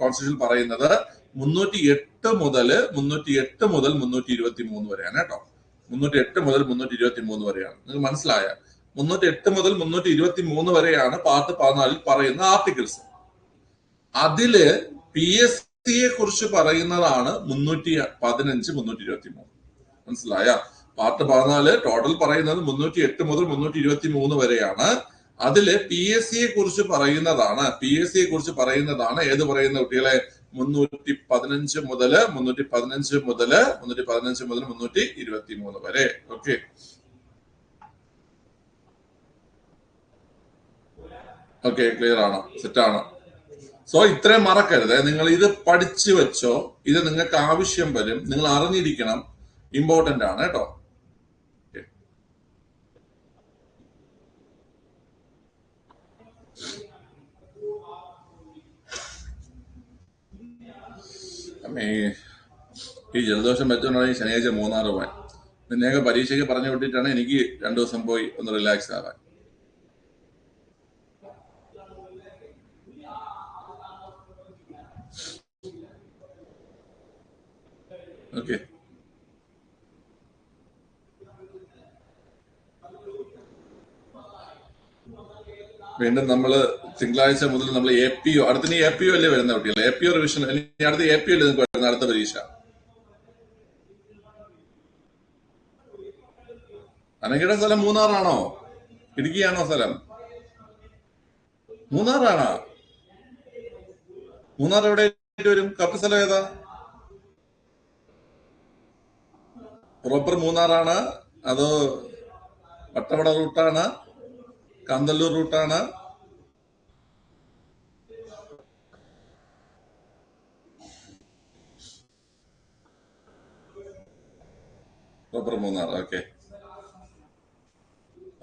കോൺസ്റ്റിറ്റ്യൂഷൻ പറയുന്നത് 308 മുതൽ 323 വരെയാണ് കേട്ടോ. 308 മുതൽ 323 വരെയാണ്. നിങ്ങൾക്ക് മനസ്സിലായ? 308 മുതൽ 323 വരെയാണ് പാർട്ട് 14 പറയുന്ന ആർട്ടിക്കിൾസ്. അതില് PSC സിയെ കുറിച്ച് പറയുന്നതാണ് 315, 323. മനസ്സിലായ? പാർട്ട് 14 ടോട്ടൽ പറയുന്നത് 308 മുതൽ 323 വരെയാണ്. അതില് പി എസ് സിയെ കുറിച്ച് പറയുന്നതാണ്. പി എസ് സിയെ കുറിച്ച് പറയുന്നതാണ് ഏത് പറയുന്ന കുട്ടികളെ? 315 മുതൽ 323 വരെ. ഓക്കെ, ഓക്കെ, ക്ലിയർ ആണോ? സെറ്റ് ആണോ? സോ ഇത്രയും മറക്കരുത്. നിങ്ങൾ ഇത് പഠിച്ചു വെച്ചോ. ഇത് നിങ്ങൾക്ക് ആവശ്യം വരും. നിങ്ങൾ അറിഞ്ഞിരിക്കണം. ഇമ്പോർട്ടന്റ് ആണ് കേട്ടോ. ഈ ജലദോഷം വെച്ചോണ്ടാണ് ശനിയാഴ്ച മൂന്നാറ് പോവാൻ. നിന്നെയൊക്കെ പരീക്ഷയ്ക്ക് പറഞ്ഞു വിട്ടിട്ടാണ് എനിക്ക് 2 ദിവസം പോയി ഒന്ന് റിലാക്സ് ആവാൻ. ഓക്കെ, വീണ്ടും നമ്മള് തിങ്കളാഴ്ച മുതൽ നമ്മൾ APO, അടുത്ത APO അല്ലേ വരുന്ന കുട്ടികൾ? APO revision. അടുത്ത APO അല്ലേ നിങ്ങൾക്ക് വരുന്ന അടുത്ത പരീക്ഷ? അനഘയുടെ സ്ഥലം മൂന്നാറാണോ? ഇടുക്കിയാണോ സ്ഥലം? മൂന്നാറാണോ? മൂന്നാർ എവിടെ വരും? കറക്റ്റ് സ്ഥലം ഏതാ? പ്രോപ്പർ മൂന്നാറാണ് അതോ വട്ടവട റൂട്ടാണ്? കാന്തല്ലൂർ റൂട്ടാണ്? പ്രോപ്പർ മൂന്നാർ. ഓക്കെ,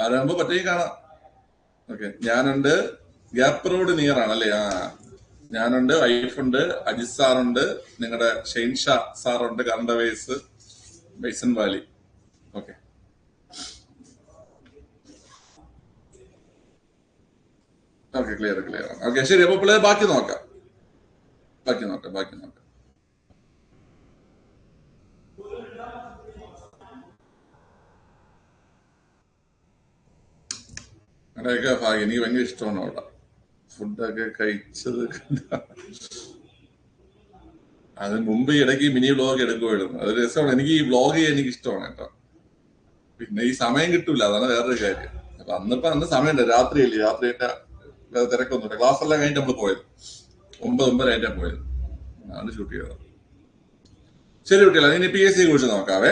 ആരാകുമ്പോ പറ്റേ കാണാം. ഓക്കെ, ഞാനുണ്ട്. ഗ്യാപ്പ് റോഡ് നിയർ ആണല്ലേ? ആ, ഞാനുണ്ട്, വൈഫുണ്ട്, അജിത് സാറുണ്ട്, നിങ്ങളുടെ ഷെയ്ൻഷാ സാറുണ്ട്, current hours, Bison Valley. Okay, okay, clear, clear. Okay, ശരി. അപ്പൊ പിള്ളേർ ബാക്കി നോക്കാം. അവിടെയൊക്കെ ഭാഗ്യം. എനിക്ക് ഭയങ്കര ഇഷ്ടമാണ് അവിടെ. ഫുഡൊക്കെ കഴിച്ചത് അത് മുമ്പ് ഇടയ്ക്ക് മിനി വ്ളോഗ് എടുക്കുമായിരുന്നു. അത് രസമാണ്. എനിക്ക് ഈ വ്ളോഗ് ചെയ്യാൻ എനിക്ക് ഇഷ്ടമാണ് കേട്ടോ. പിന്നെ ഈ സമയം കിട്ടൂല, അതാണ് വേറൊരു കാര്യം. അപ്പൊ അന്ന് സമയമുണ്ട്. രാത്രിയല്ലേ? രാത്രി എന്റെ തിരക്കൊന്നുമില്ല. ക്ലാസ് എല്ലാം കഴിഞ്ഞിട്ട് നമ്മൾ പോയത് 9 കഴിഞ്ഞാ പോയത്. അതാണ് ഷൂട്ട് ചെയ്തത്. ശരി കുട്ടികളെ, ഇനി PSC കുറിച്ച് നോക്കാവേ.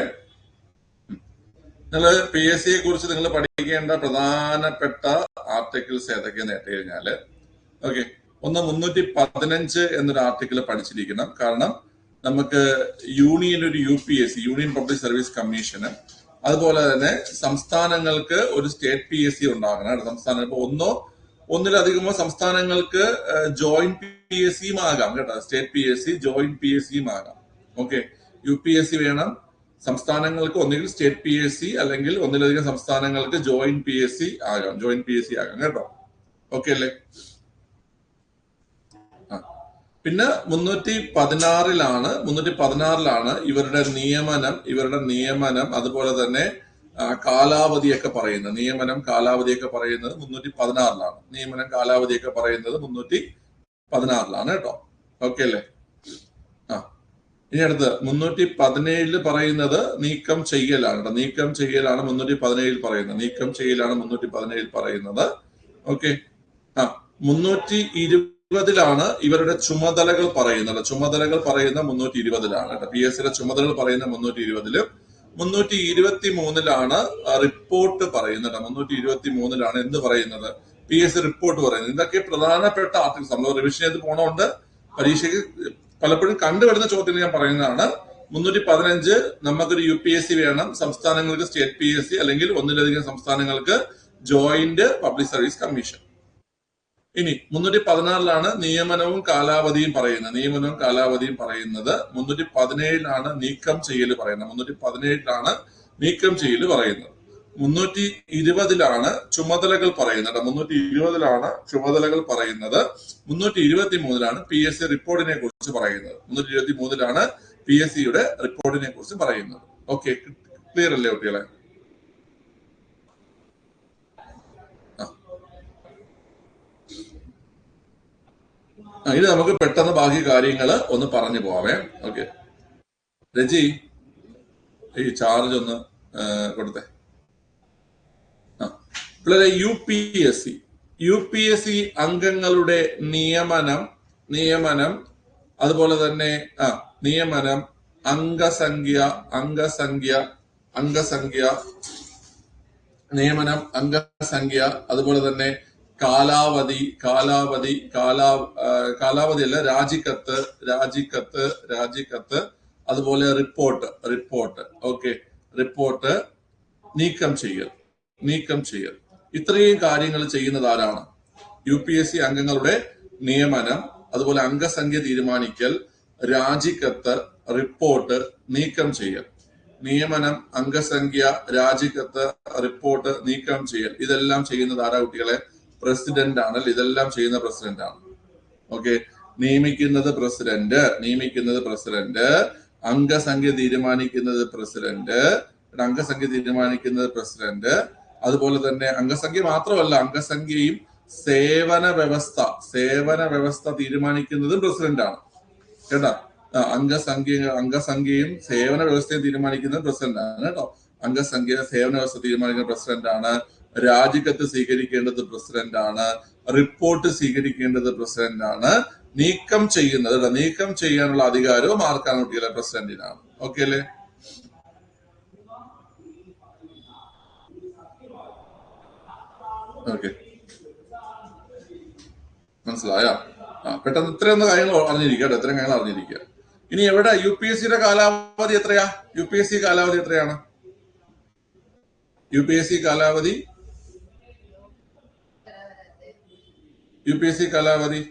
നിങ്ങൾ PSC കുറിച്ച് നിങ്ങൾ പഠിക്കേണ്ട പ്രധാനപ്പെട്ട ആർട്ടിക്കിൾസ് ഏതൊക്കെയെന്ന് കേട്ട് കഴിഞ്ഞാല്, ഓക്കെ, ഒന്ന് 315 എന്നൊരു ആർട്ടിക്കിൾ പഠിച്ചിരിക്കണം. കാരണം നമുക്ക് യൂണിയൻ ഒരു UPSC, union public service commission, അതുപോലെ തന്നെ സംസ്ഥാനങ്ങൾക്ക് ഒരു സ്റ്റേറ്റ് PSC ഉണ്ടാകണം. സംസ്ഥാനം ഇപ്പൊ ഒന്നിലധികമോ സംസ്ഥാനങ്ങൾക്ക് ജോയിന്റ് PSCയും ആകാം കേട്ടോ. സ്റ്റേറ്റ് PSC, ജോയിന്റ് PSCയും ആകാം. ഓക്കെ, UPSC വേണം. സംസ്ഥാനങ്ങൾക്ക് ഒന്നുകിൽ സ്റ്റേറ്റ് PSC അല്ലെങ്കിൽ ഒന്നിലധികം സംസ്ഥാനങ്ങൾക്ക് ജോയിന്റ് PSC ആകാം. കേട്ടോ. ഓക്കെ അല്ലേ? പിന്നെ 316ലാണ് ഇവരുടെ നിയമനം അതുപോലെ തന്നെ കാലാവധിയൊക്കെ പറയുന്നത്. നിയമനം കാലാവധിയൊക്കെ പറയുന്നത് 316ലാണ്. നിയമനം കാലാവധിയൊക്കെ പറയുന്നത് 316ലാണ് കേട്ടോ. ഓക്കെ അല്ലേ? ഇനി അടുത്ത് 317 പറയുന്നത് നീക്കം ചെയ്യലാണ് കേട്ടോ. നീക്കം ചെയ്യലാണ് 317 പറയുന്നത്. ഓക്കെ, 320ലാണ് ഇവരുടെ ചുമതലകൾ പറയുന്നത്. ചുമതലകൾ പറയുന്ന 320ലാണ് കേട്ടോ. PSCയുടെ ചുമതലകൾ പറയുന്ന 320ലും. 323ലാണ് റിപ്പോർട്ട് പറയുന്നത്. 323ലാണ് എന്ത് പറയുന്നത്? PSC റിപ്പോർട്ട് പറയുന്നത്. ഇതൊക്കെ പ്രധാനപ്പെട്ട ആർട്ടിക്കിൾസ്. നമ്മൾ റിവിഷൻ ചെയ്ത് പോണോണ്ട് പരീക്ഷയ്ക്ക് പലപ്പോഴും കണ്ടുവരുന്ന ചോദ്യം ഞാൻ പറയുന്നതാണ്. 315 നമുക്കൊരു UPSC വേണം. സംസ്ഥാനങ്ങൾക്ക് സ്റ്റേറ്റ് PSC അല്ലെങ്കിൽ ഒന്നിലധികം സംസ്ഥാനങ്ങൾക്ക് ജോയിന്റ് പബ്ലിക് സർവീസ് കമ്മീഷൻ. ഇനി 316ലാണ് നിയമനവും കാലാവധിയും പറയുന്നത്. 317ലാണ് നീക്കം ചെയ്യൽ പറയുന്നത്. 320ലാണ് ചുമതലകൾ പറയുന്നത്. 323ലാണ് PSC റിപ്പോർട്ടിനെ കുറിച്ച് പറയുന്നത്. 323ലാണ് PSCയുടെ റിപ്പോർട്ടിനെ കുറിച്ച് പറയുന്നത്. ഓക്കെ, ക്ലിയർ അല്ലേ കുട്ടികളെ? ഇനി നമുക്ക് പെട്ടെന്ന് ബാക്കി കാര്യങ്ങൾ ഒന്ന് പറഞ്ഞു പോവാമേ. ഓക്കെ രജി, ഈ ചാർജ് ഒന്ന് കൊടുത്തേ. പിള്ളേരെ യു പി എസ് സി അംഗങ്ങളുടെ നിയമനം അതുപോലെ തന്നെ നിയമനം, അംഗസംഖ്യ നിയമനം, അംഗസംഖ്യ, അതുപോലെ തന്നെ കാലാവധി അല്ല, രാജിക്കത്ത്, അതുപോലെ റിപ്പോർട്ട്. ഓക്കെ, റിപ്പോർട്ട് നീക്കം ചെയ്യൽ ഇത്രയും കാര്യങ്ങൾ ചെയ്യുന്നത് ആരാണ്? യു പി എസ് സി അംഗങ്ങളുടെ നിയമനം, അതുപോലെ അംഗസംഖ്യ തീരുമാനിക്കൽ, രാജിക്കത്ത്, റിപ്പോർട്ട് നീക്കം ചെയ്യൽ. നിയമനം, അംഗസംഖ്യ, രാജിക്കത്ത്, റിപ്പോർട്ട് നീക്കം ചെയ്യൽ, ഇതെല്ലാം ചെയ്യുന്നത് ആരാ കുട്ടികളെ? പ്രസിഡന്റ് ആണല്ലോ. ഇതെല്ലാം ചെയ്യുന്ന പ്രസിഡന്റ് ആണ്. ഓക്കെ, നിയമിക്കുന്നത് പ്രസിഡന്റ്, അംഗസംഖ്യ തീരുമാനിക്കുന്നത് പ്രസിഡന്റ്, അതുപോലെ തന്നെ അംഗസംഖ്യ മാത്രമല്ല, അംഗസംഖ്യയും സേവന വ്യവസ്ഥ തീരുമാനിക്കുന്നതും പ്രസിഡന്റ് ആണ് കേട്ടോ. അംഗസംഖ്യയും സേവന വ്യവസ്ഥയും തീരുമാനിക്കുന്നത് പ്രസിഡന്റ് ആണ് കേട്ടോ. അംഗസംഖ്യ സേവന വ്യവസ്ഥ തീരുമാനിക്കുന്ന പ്രസിഡന്റ് ആണ്. രാജിക്കത്ത് സ്വീകരിക്കേണ്ടത് പ്രസിഡന്റ് ആണ്. റിപ്പോർട്ട് സ്വീകരിക്കേണ്ടത് പ്രസിഡന്റ് ആണ്. നീക്കം ചെയ്യാനുള്ള അധികാരവും ആർക്കാണ് കുട്ടികളെ? പ്രസിഡന്റിനാണ്. ഓക്കെ അല്ലേ? ഓക്കെ, മനസ്സിലായോ? പെട്ടെന്ന് ഇത്രയൊന്നും കാര്യങ്ങൾ അറിഞ്ഞിരിക്കുക. ഇനി എവിടെ യു പി എസ് സിയുടെ കാലാവധി എത്രയാ? യു പി എസ് സി കാലാവധി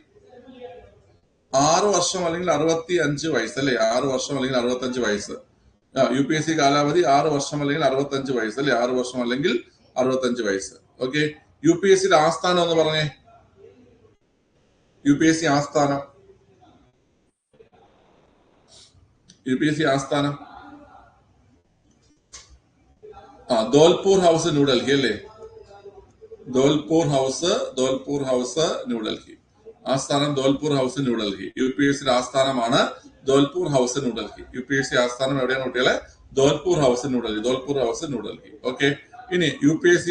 6 വർഷം അല്ലെങ്കിൽ 65 വയസ്സ് അല്ലെ? 6 വർഷം അല്ലെങ്കിൽ 65 വയസ്സ്. യു പി എസ് സി കാലാവധി 6 വർഷം അല്ലെങ്കിൽ 65 വയസ്സ് അല്ലെ? 6 വർഷം അല്ലെങ്കിൽ 65 വയസ്സ്. ഓക്കെ, യു പി എസ് സിയുടെ ആസ്ഥാനം എന്ന് പറഞ്ഞേ. യു പി എസ് സി ആസ്ഥാനം ധോൽപൂർ ഹൗസ്, ന്യൂഡൽഹി അല്ലേ? ധോൽപൂർ ഹൗസ് ന്യൂഡൽഹി. ആസ്ഥാനം Dholpur house New Delhi. U P S സിയുടെ ആസ്ഥാനമാണ് Dholpur house New Delhi. U P S C ആസ്ഥാനം എവിടെയാണ് കുട്ടികളെ? ധോൽപൂർ ഹൗസ് ന്യൂഡൽഹി. ഓക്കെ, ഇനി യു പി എസ്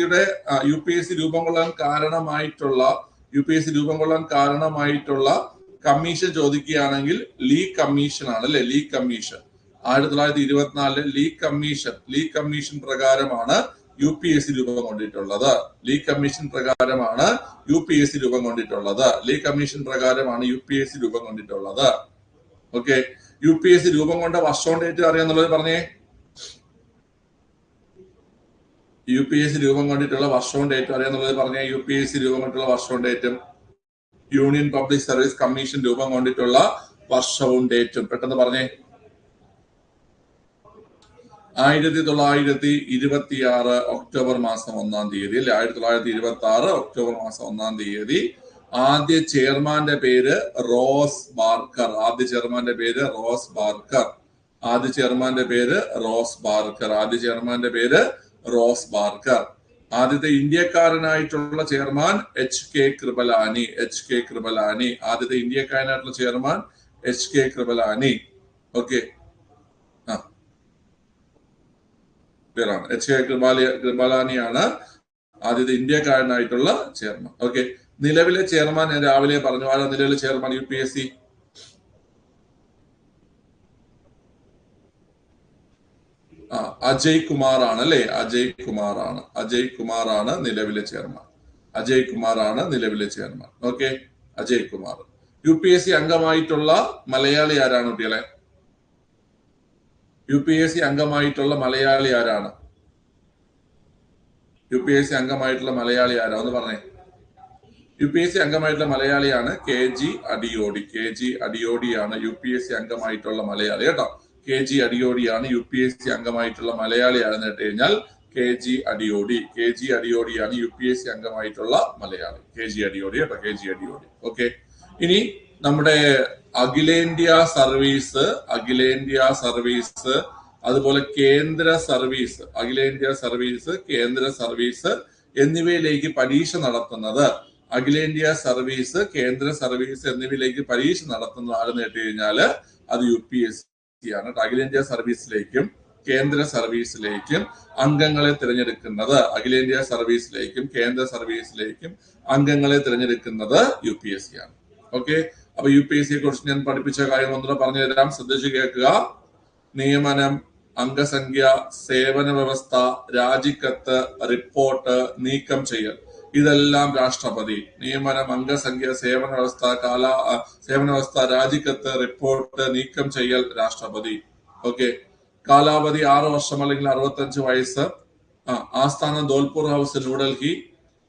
സി രൂപം കൊള്ളാൻ കാരണമായിട്ടുള്ള കമ്മീഷൻ ചോദിക്കുകയാണെങ്കിൽ ലീഗ് കമ്മീഷൻ ആണ് അല്ലെ? ലീഗ് കമ്മീഷൻ 1924 ലീഗ് കമ്മീഷൻ പ്രകാരമാണ് യു പി എസ് സി രൂപം കൊണ്ടിട്ടുള്ളത്. ലീഗ് കമ്മീഷൻ പ്രകാരമാണ് യു പി എസ് സി രൂപം കൊണ്ടിട്ടുള്ളത്. Okay, U P S C രൂപം കൊണ്ട വർഷവും ഡേറ്റ് അറിയാന്നുള്ളത് പറഞ്ഞേ. യു പി എസ് സി രൂപം കൊണ്ടിട്ടുള്ള വർഷവും ഡേറ്റും അറിയാന്നുള്ളത് പറഞ്ഞേ. യു പി എസ് സി രൂപം കൊണ്ടിട്ടുള്ള വർഷവും ഡേറ്റും, യൂണിയൻ പബ്ലിക് സർവീസ് കമ്മീഷൻ രൂപം കൊണ്ടിട്ടുള്ള വർഷവും ഡേറ്റും പെട്ടെന്ന് പറഞ്ഞേ. 1926 ഒക്ടോബർ മാസം 1-ാം തീയതി അല്ലെ? 1926 ഒക്ടോബർ മാസം 1-ാം തീയതി. ആദ്യ ചെയർമാന്റെ പേര് റോസ് ബാർക്കർ. ആദ്യത്തെ ഇന്ത്യക്കാരനായിട്ടുള്ള ചെയർമാൻ H.K. കൃപലാനി. ആദ്യത്തെ ഇന്ത്യക്കാരനായിട്ടുള്ള chairman H.K. Kripalani. Okay, H.K. കൃപലാനിയാണ് ആദ്യത്തെ ഇന്ത്യക്കാരനായിട്ടുള്ള ചെയർമാൻ. ഓക്കെ, നിലവിലെ ചെയർമാൻ ഞാൻ രാവിലെ പറഞ്ഞു. ആരാ നിലവിലെ chairman U P S C? Ajay Kumar ആണ് അല്ലെ? അജയ് കുമാറാണ് നിലവിലെ chairman. Okay, Ajay Kumar. U P S C അംഗമായിട്ടുള്ള മലയാളി ആരാണ് കുട്ടികളെ? യു പി എസ് സി അംഗമായിട്ടുള്ള മലയാളി ആരാണ്? ഒന്ന് പറഞ്ഞേ. യു പി എസ് സി അംഗമായിട്ടുള്ള മലയാളിയാണ് KG അടിയോടിയാണ് യു പി എസ് സി അംഗമായിട്ടുള്ള മലയാളി കേട്ടോ. KG അടിയോടിയാണ് യു പി എസ് സി അംഗമായിട്ടുള്ള മലയാളി ആണെന്ന് കേട്ട് കഴിഞ്ഞാൽ KG അടിയോടിയാണ് യു പി എസ് സി അംഗമായിട്ടുള്ള മലയാളി. KG അടിയോടി. ഓക്കെ, ഇനി നമ്മുടെ അഖിലേന്ത്യാ സർവീസ് അതുപോലെ കേന്ദ്ര സർവീസ് എന്നിവയിലേക്ക് പരീക്ഷ നടത്തുന്നത് അഖിലേന്ത്യാ സർവീസ്, കേന്ദ്ര സർവീസ് എന്നിവയിലേക്ക് പരീക്ഷ നടത്തുന്നത് ആരെന്ന് കേട്ട് കഴിഞ്ഞാൽ അത് UPSC ആണ്. അഖിലേന്ത്യാ സർവീസിലേക്കും കേന്ദ്ര സർവീസിലേക്കും അംഗങ്ങളെ തിരഞ്ഞെടുക്കുന്നത്, അഖിലേന്ത്യാ സർവീസിലേക്കും കേന്ദ്ര സർവീസിലേക്കും അംഗങ്ങളെ തിരഞ്ഞെടുക്കുന്നത് UPSC ആണ്. ഓക്കെ, അപ്പൊ UPSCയെ കുറിച്ച് ഞാൻ പഠിപ്പിച്ച കാര്യം ഒന്നുകൂടെ പറഞ്ഞു തരാം, ശ്രദ്ധിച്ചു കേൾക്കുക. നിയമനം, അംഗസംഖ്യ, സേവന വ്യവസ്ഥ, രാജിക്കത്ത്, റിപ്പോർട്ട്, നീക്കം ചെയ്യൽ, ഇതെല്ലാം രാഷ്ട്രപതി. നിയമനം, അംഗസംഖ്യ, സേവന വ്യവസ്ഥ, രാജിക്കത്ത്, റിപ്പോർട്ട്, നീക്കം ചെയ്യൽ രാഷ്ട്രപതി. ഓക്കെ, കാലാവധി 6 വർഷം അല്ലെങ്കിൽ 65 വയസ്സ്. ആസ്ഥാനം ധോൽപൂർ ഹൗസ്, ന്യൂഡൽഹി.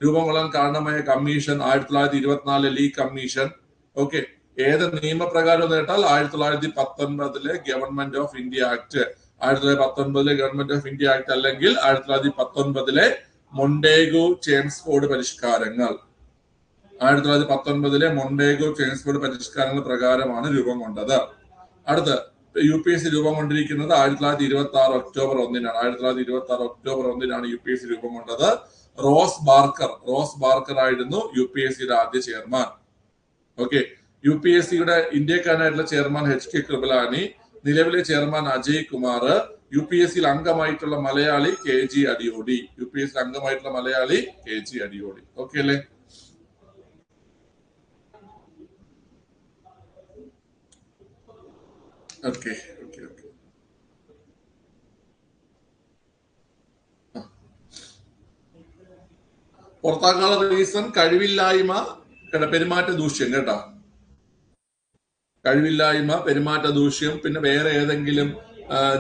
രൂപം കൊള്ളാൻ കാരണമായ കമ്മീഷൻ 1924 ലീ കമ്മീഷൻ. ഓക്കെ, ഏത് നിയമപ്രകാരം നേട്ടാൽ 1919 government of India act, 1919 government of India act അല്ലെങ്കിൽ 1919 മൊണ്ടേഗു ചേംസ്ഫോർഡ് പരിഷ്കാരങ്ങൾ. 1919 മൊണ്ടേഗു ചേംസ്ഫോർഡ് പരിഷ്കാരങ്ങൾ പ്രകാരമാണ് രൂപം കൊണ്ടത്. അടുത്ത് UPSC രൂപം കൊണ്ടിരിക്കുന്നത് 1926 ഒക്ടോബർ 1-നാണ്. 1926 ഒക്ടോബർ 1-നാണ് UPSC രൂപം കൊണ്ടത്. റോസ് ബാർക്കർ ആയിരുന്നു UPSCയുടെ ആദ്യ ചെയർമാൻ. ഓക്കെ, UPSCയുടെ ഇന്ത്യക്കാരനായിട്ടുള്ള ചെയർമാൻ HK കൃപലാനി, നിലവിലെ ചെയർമാൻ അജയ് കുമാർ, UPSCയിൽ അംഗമായിട്ടുള്ള മലയാളി KG അടിയോടി. UPSCയിൽ അംഗമായിട്ടുള്ള മലയാളി KG അടിയോടി. ഓക്കെ അല്ലേ? ഓക്കെ. പുറത്താക്കാനുള്ള റീസൺ കഴിവില്ലായ്മ, പെരുമാറ്റ ദൂഷ്യം. കേട്ടോ, കഴിവില്ലായ്മ, പെരുമാറ്റ ദൂഷ്യം, പിന്നെ വേറെ ഏതെങ്കിലും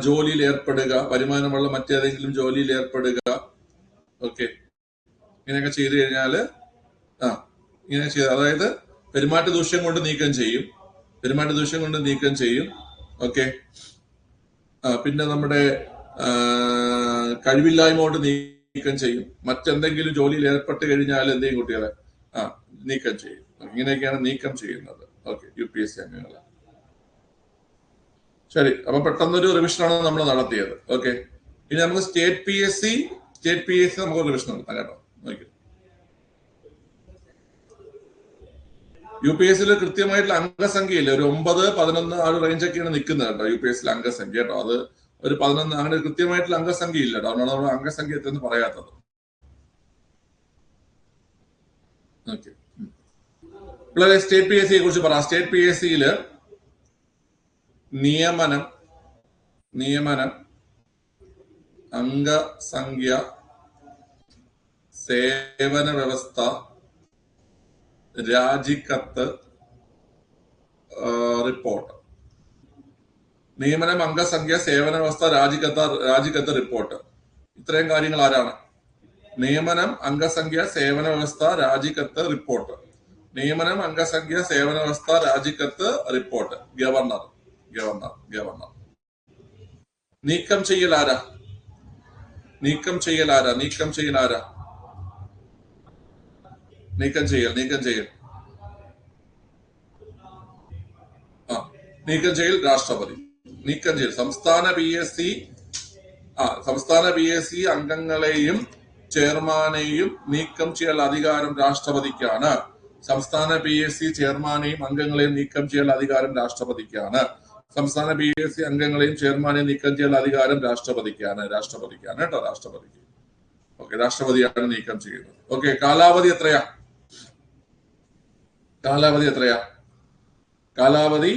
ജോലിയിൽ ഏർപ്പെടുക, വരുമാനമുള്ള മറ്റേതെങ്കിലും ജോലിയിൽ ഏർപ്പെടുക. ഓക്കെ, ഇങ്ങനെയൊക്കെ ചെയ്തു കഴിഞ്ഞാല് ഇങ്ങനെ ചെയ്ത്, അതായത് പെരുമാറ്റ ദൂഷ്യം കൊണ്ട് നീക്കം ചെയ്യും. ഓക്കെ, പിന്നെ നമ്മുടെ കഴിവില്ലായ്മ കൊണ്ട് നീക്കം ചെയ്യും. മറ്റെന്തെങ്കിലും ജോലിയിൽ ഏർപ്പെട്ട് കഴിഞ്ഞാൽ എന്തെങ്കിലും കുട്ടികളെ നീക്കം ചെയ്യും. ഇങ്ങനെയൊക്കെയാണ് നീക്കം ചെയ്യുന്നത്. ഓക്കെ, UPSC അംഗങ്ങളെ. ശരി, അപ്പൊ പെട്ടെന്നൊരു റിവിഷനാണ് നമ്മൾ നടത്തിയത്. ഓക്കെ, ഇനി നമുക്ക് സ്റ്റേറ്റ് PSC നമുക്ക് റിവിഷൻ നടത്താം. കേട്ടോ, നോക്കി UPSCയിൽ കൃത്യമായിട്ടുള്ള അംഗസംഖ്യയില്ല. ഒരു 9, 11 ആ ഒരു റേഞ്ചൊക്കെയാണ് നിൽക്കുന്നത്. കേട്ടോ, UPSCയിൽ അംഗസംഖ്യ. കേട്ടോ, അത് ഒരു 11 അങ്ങനെ കൃത്യമായിട്ടുള്ള അംഗസംഖ്യ ഇല്ല. കേട്ടോ, അതുകൊണ്ടാണ് നമ്മൾ അംഗസംഖ്യ എത്രയെന്ന് പറയാത്തത്. ഓക്കെ, സ്റ്റേറ്റ് PSCയെ കുറിച്ച് പറയാം. സ്റ്റേറ്റ് PSCയില് നിയമനം, അംഗസംഖ്യ, സേവന വ്യവസ്ഥ, രാജിക്കത്ത്, റിപ്പോർട്ട്. നിയമനം, അംഗസംഖ്യ, സേവന വ്യവസ്ഥ, രാജിക്കത്ത്, റിപ്പോർട്ട്. ഇത്രയും കാര്യങ്ങൾ ആരാണ്? നിയമനം, അംഗസംഖ്യ, സേവന വ്യവസ്ഥ, രാജിക്കത്ത്, റിപ്പോർട്ട്. നിയമനം, അംഗസംഖ്യ, സേവന വ്യവസ്ഥ, രാജിക്കത്ത്, റിപ്പോർട്ട്. ഗവർണർ. നീക്കം ചെയ്യൽ ആരാ? നീക്കം ചെയ്യൽ രാഷ്ട്രപതി. നീക്കം ചെയ്യൽ സംസ്ഥാന PSC അംഗങ്ങളെയും ചെയർമാനെയും നീക്കം ചെയ്യൽ അധികാരം രാഷ്ട്രപതിക്കാണ്. സംസ്ഥാന PSC ചെയർമാനെയും അംഗങ്ങളെയും നീക്കം ചെയ്യൽ അധികാരം രാഷ്ട്രപതിക്കാണ്. സംസ്ഥാന PSC അംഗങ്ങളെയും ചെയർമാനെയും നീക്കം ചെയ്യൽ അധികാരം രാഷ്ട്രപതിക്കാണ്. കേട്ടോ, രാഷ്ട്രപതിക്ക്. ഓക്കെ, രാഷ്ട്രപതിയാണ് നീക്കം ചെയ്യുന്നത്. ഓക്കെ, കാലാവധി എത്രയാ? കാലാവധി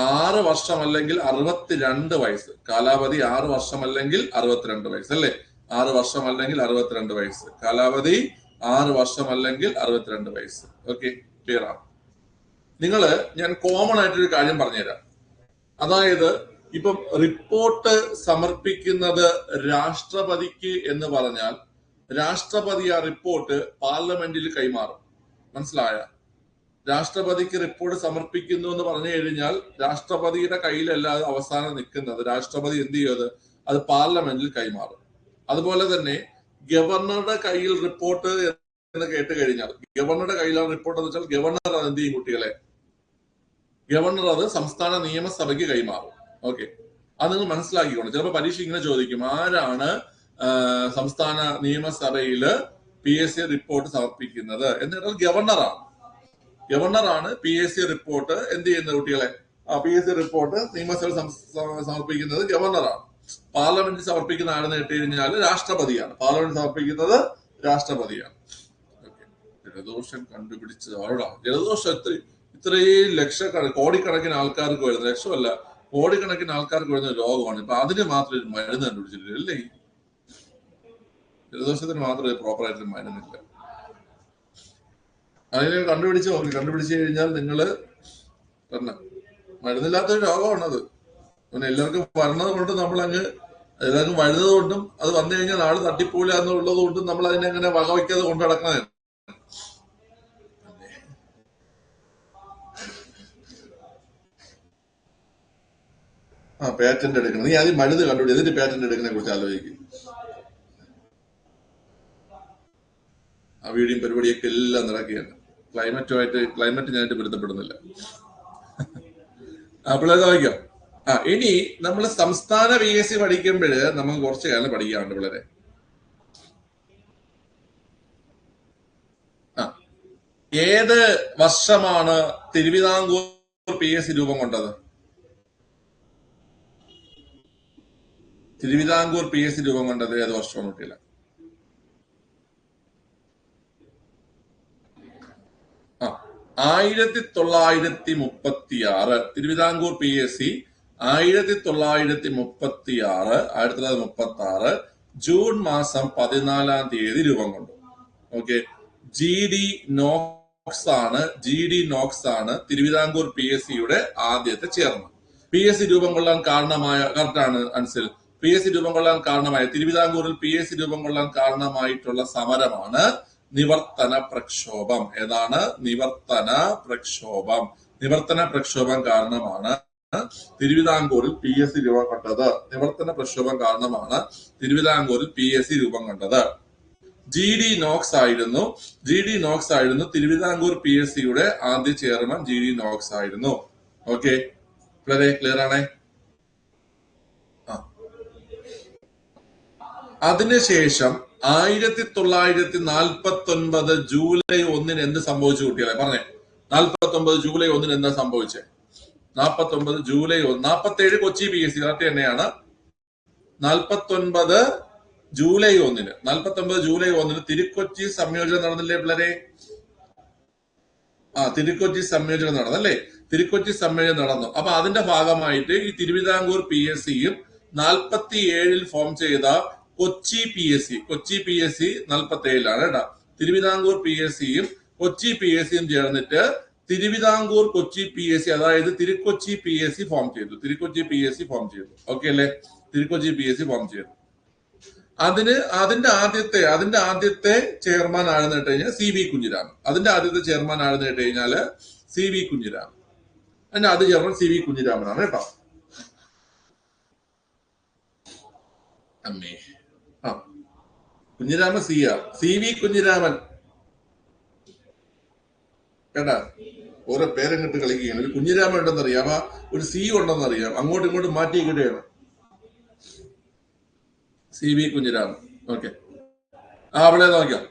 6 വർഷം അല്ലെങ്കിൽ 62 വയസ്സ്. കാലാവധി 6 വർഷം അല്ലെങ്കിൽ 62 വയസ്സ് അല്ലേ? 6 വർഷം അല്ലെങ്കിൽ 62 വയസ്സ്. കാലാവധി 6 വർഷം അല്ലെങ്കിൽ 62 വയസ്സ്. ഓക്കെ, ക്ലിയർ ആണ്. ഞാൻ കോമൺ ആയിട്ടൊരു കാര്യം പറഞ്ഞുതരാം. അതായത് ഇപ്പം റിപ്പോർട്ട് സമർപ്പിക്കുന്നത് രാഷ്ട്രപതിക്ക് എന്ന് പറഞ്ഞാൽ രാഷ്ട്രപതി ആ റിപ്പോർട്ട് പാർലമെന്റിൽ കൈമാറും. മനസ്സിലായ? രാഷ്ട്രപതിക്ക് റിപ്പോർട്ട് സമർപ്പിക്കുന്നു എന്ന് പറഞ്ഞു കഴിഞ്ഞാൽ രാഷ്ട്രപതിയുടെ കയ്യിലല്ലാതെ അവസാനം നിൽക്കുന്നത്. രാഷ്ട്രപതി എന്ത് ചെയ്യത് അത് പാർലമെന്റിൽ കൈമാറും. അതുപോലെ തന്നെ ഗവർണറുടെ കയ്യിൽ റിപ്പോർട്ട് എന്ന് കേട്ട് കഴിഞ്ഞാൽ, ഗവർണറുടെ കയ്യിലാണ് റിപ്പോർട്ട് എന്ന് വെച്ചാൽ ഗവർണർ അത് എന്ത് ചെയ്യും കുട്ടികളെ? ഗവർണർ അത് സംസ്ഥാന നിയമസഭയ്ക്ക് കൈമാറും. ഓക്കെ, അത് നിങ്ങൾ മനസ്സിലാക്കിക്കൊണ്ട് ചിലപ്പോൾ പരീക്ഷ ഇങ്ങനെ ചോദിക്കും, ആരാണ് സംസ്ഥാന നിയമസഭയില് PSC റിപ്പോർട്ട് സമർപ്പിക്കുന്നത് എന്ന് പറഞ്ഞാൽ ഗവർണറാണ് PSC റിപ്പോർട്ട് എന്ത് ചെയ്യുന്നത് കുട്ടികളെ? PSC റിപ്പോർട്ട് നിയമസഭ സമർപ്പിക്കുന്നത് ഗവർണറാണ്. പാർലമെന്റിൽ സമർപ്പിക്കുന്ന ആരെന്ന് കേട്ട് കഴിഞ്ഞാൽ രാഷ്ട്രപതിയാണ്. പാർലമെന്റ് സമർപ്പിക്കുന്നത് രാഷ്ട്രപതിയാണ്. ജലദോഷം കണ്ടുപിടിച്ചത് ആരോടാ? ജലദോഷം ഇത്രയും കോടിക്കണക്കിന് ആൾക്കാർക്ക് വരുന്ന, ലക്ഷമല്ല കോടിക്കണക്കിന് ആൾക്കാർക്ക് വരുന്ന രോഗമാണ്. ഇപ്പൊ അതിന് മാത്രം ഒരു മരുന്ന് കണ്ടുപിടിച്ചിട്ടില്ല അല്ലേ? ജലദോഷത്തിന് മാത്രം പ്രോപ്പറായിട്ട് മരുന്നില്ല. അതിനെ കണ്ടുപിടിച്ചു കഴിഞ്ഞാൽ നിങ്ങള് തന്നെ മരുന്നില്ലാത്തൊരു രോഗമാണത്. പിന്നെ എല്ലാവർക്കും വരുന്നത് കൊണ്ട് എല്ലാവർക്കും വരുന്നത് കൊണ്ടും അത് വന്നു കഴിഞ്ഞാൽ നാളെ തട്ടിപ്പോല എന്നുള്ളത് കൊണ്ടും നമ്മൾ അതിനെ അങ്ങനെ വകവയ്ക്കാതെ കൊണ്ടു നടക്കണേ. പേറ്റന്റ് എടുക്കണം. നീ ആദ്യം മരുന്ന് കണ്ടുപിടി, എന്നിട്ട് പേറ്റന്റ് എടുക്കുന്നതിനെ കുറിച്ച് ആലോചിക്കും. വീഡിയോയും പരിപാടിയൊക്കെ എല്ലാം നടക്കുകയാണ്. ക്ലൈമറ്റ് ഞാനായിട്ട് പൊരുത്തപ്പെടുന്നില്ല. പിള്ളേർ വായിക്കാം. ഇനി നമ്മൾ സംസ്ഥാന PSC പഠിക്കുമ്പോഴ് നമുക്ക് കുറച്ച് കാലം പഠിക്കാറുണ്ട് പിള്ളേരെ. ഏത് വർഷമാണ് തിരുവിതാംകൂർ PSC രൂപം കൊണ്ടത്? തിരുവിതാംകൂർ PSC രൂപം കൊണ്ടത് ഏത് വർഷമാണ് കുട്ടിയില്ല? ആ 1936. തിരുവിതാംകൂർ PSC 1936 ജൂൺ മാസം 14 രൂപം കൊണ്ടു. ഓക്കെ. GD നോക്സ് ആണ് തിരുവിതാംകൂർ PSCയുടെ ആദ്യത്തെ ചെയർമാൻ. PSC രൂപം കൊള്ളാൻ കാരണമായ കറക്റ്റാണ് അൻസിൽ. PSC രൂപം കൊള്ളാൻ കാരണമായ തിരുവിതാംകൂറിൽ PSC രൂപം കൊള്ളാൻ കാരണമായിട്ടുള്ള സമരമാണ് നിവർത്തന പ്രക്ഷോഭം. ഏതാണ്? നിവർത്തന പ്രക്ഷോഭം കാരണമാണ് തിരുവിതാംകൂറിൽ PSC രൂപം കൊണ്ടത്. നിവർത്തന പ്രക്ഷോഭം കാരണമാണ് തിരുവിതാംകൂറിൽ PSC രൂപം കൊണ്ടത്. GD നോക്സ് ആയിരുന്നു തിരുവിതാംകൂർ PSCയുടെ ആദ്യ ചെയർമാൻ. GD നോക്സ് ആയിരുന്നു. ഓക്കെ, ക്ലിയർ ആണേ? അതിനുശേഷം 1949 ജൂലൈ 1 എന്ത് സംഭവിച്ചു കുട്ടികളെ? പറഞ്ഞേ. 49 ജൂലൈ 1 എന്താ സംഭവിച്ചേ? 49 ജൂലൈ 1 47 കൊച്ചി PSC കറക്റ്റ് തന്നെയാണ്. 49 ജൂലൈ 1 തിരുക്കൊച്ചി സംയോജനം നടന്നില്ലേ പിള്ളേരെ? തിരുക്കൊച്ചി സംയോജനം നടന്നല്ലേ? തിരുക്കൊച്ചി സംയോജനം നടന്നു. അപ്പൊ അതിന്റെ ഭാഗമായിട്ട് ഈ തിരുവിതാംകൂർ PSCയും 47 ഫോം ചെയ്ത കൊച്ചി PSC 47 കേട്ടാ. തിരുവിതാംകൂർ PSCയും കൊച്ചി PSCയും ചേർന്നിട്ട് തിരുവിതാംകൂർ കൊച്ചി PSC, അതായത് തിരുക്കൊച്ചി PSC ഫോം ചെയ്തു. ഓക്കെ അല്ലേ? തിരുക്കൊച്ചി PSC ഫോം ചെയ്തു. അതിന്റെ ആദ്യത്തെ ചെയർമാൻ ആണെന്ന് കേട്ട് കഴിഞ്ഞാൽ CV കുഞ്ഞിരാമൻ. അതിന്റെ ആദ്യത്തെ ചെയർമാൻ ആണെന്ന് കേട്ട് കഴിഞ്ഞാല് CV കുഞ്ഞിരാമൻ. അതിന്റെ ആദ്യ ചെയർമാൻ CV കുഞ്ഞിരാമനാണ് കേട്ടോ. അമ്മേ കുഞ്ഞിരാമൻ CV കുഞ്ഞിരാമൻ കേട്ടാ. ഓരോ പേരങ്ങിട്ട് കളിക്കുകയാണ്. ഒരു കുഞ്ഞിരാമൻ ഉണ്ടെന്നറിയാം, ഒരു C ഉണ്ടെന്നറിയാം, അങ്ങോട്ടും ഇങ്ങോട്ടും മാറ്റിക്കിടുകയാണ്. CV കുഞ്ഞിരാമൻ. ഓക്കെ, അവിടെ നോക്കാം.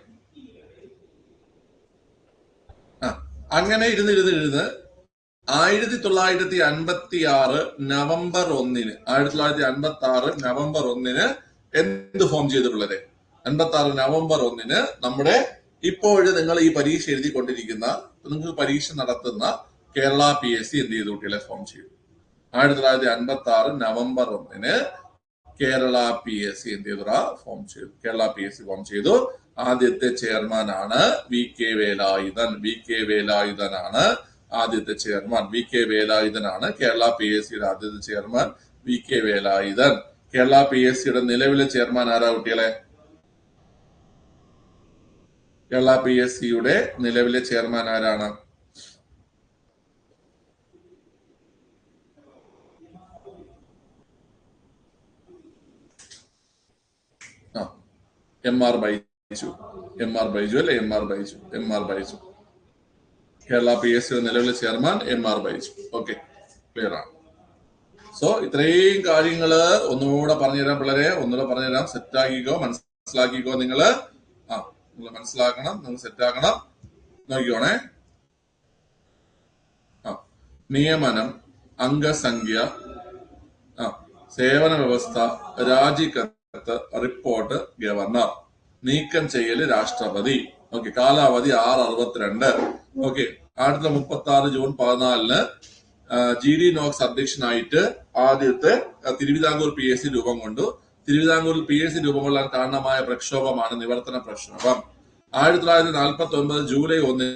അങ്ങനെ ഇരുന്ന് 1956 നവംബർ 1 എന്ത് ഫോം ചെയ്തിട്ടുള്ളത്? 56 നവംബർ 1 നമ്മുടെ ഇപ്പോഴും നിങ്ങൾ ഈ പരീക്ഷ എഴുതിക്കൊണ്ടിരിക്കുന്ന, നിങ്ങൾക്ക് പരീക്ഷ നടത്തുന്ന കേരള PSC എന്ത് ചെയ്തു കുട്ടികളെ? ഫോം ചെയ്തു. 1956 നവംബർ 1 കേരള PSC എന്ത് ചെയ്തു? ഫോം ചെയ്തു. കേരള PSC ഫോം ചെയ്തു. ആദ്യത്തെ ചെയർമാൻ ആണ് VK വേലായുധനാണ് ആദ്യത്തെ ചെയർമാൻ. VK വേലായുധനാണ് കേരള PSCയുടെ ആദ്യത്തെ ചെയർമാൻ. VK വേലായുധൻ. കേരള PSCയുടെ നിലവിലെ ചെയർമാൻ ആരാ കുട്ടികളെ? കേരള PSCയുടെ നിലവിലെ ചെയർമാൻ ആരാണ്? MR ബൈജു അല്ലെ? MR ബൈജു. കേരള PSCയുടെ നിലവിലെ chairman MR Baiju. Okay, clear ആണ്. സോ ഇത്രയും കാര്യങ്ങള് ഒന്നുകൂടെ പറഞ്ഞുതരാം പിള്ളേരെ, സെറ്റ് ആക്കിക്കോ, മനസ്സിലാക്കിക്കോ നിങ്ങള്. നിങ്ങൾ മനസ്സിലാക്കണം, നിങ്ങൾ സെറ്റാക്കണം. നോക്കിക്കോണേ. നിയമനം, അംഗസംഖ്യ, സേവന വ്യവസ്ഥ, രാജിക്കത്ത്, റിപ്പോർട്ട് ഗവർണർ, നീക്കം ചെയ്യല് രാഷ്ട്രപതി. ഓക്കെ, കാലാവധി 662. ഓക്കെ, 1936 ജൂൺ 14 GD നോക്സ് അധ്യക്ഷനായിട്ട് ആദ്യത്തെ തിരുവിതാംകൂർ PSC രൂപം കൊണ്ടു. തിരുവിതാംകൂറിൽ PSC രൂപം കൊള്ളാൻ കാരണമായ പ്രക്ഷോഭമാണ് നിവർത്തന പ്രക്ഷോഭം. 1949 ജൂലൈ 1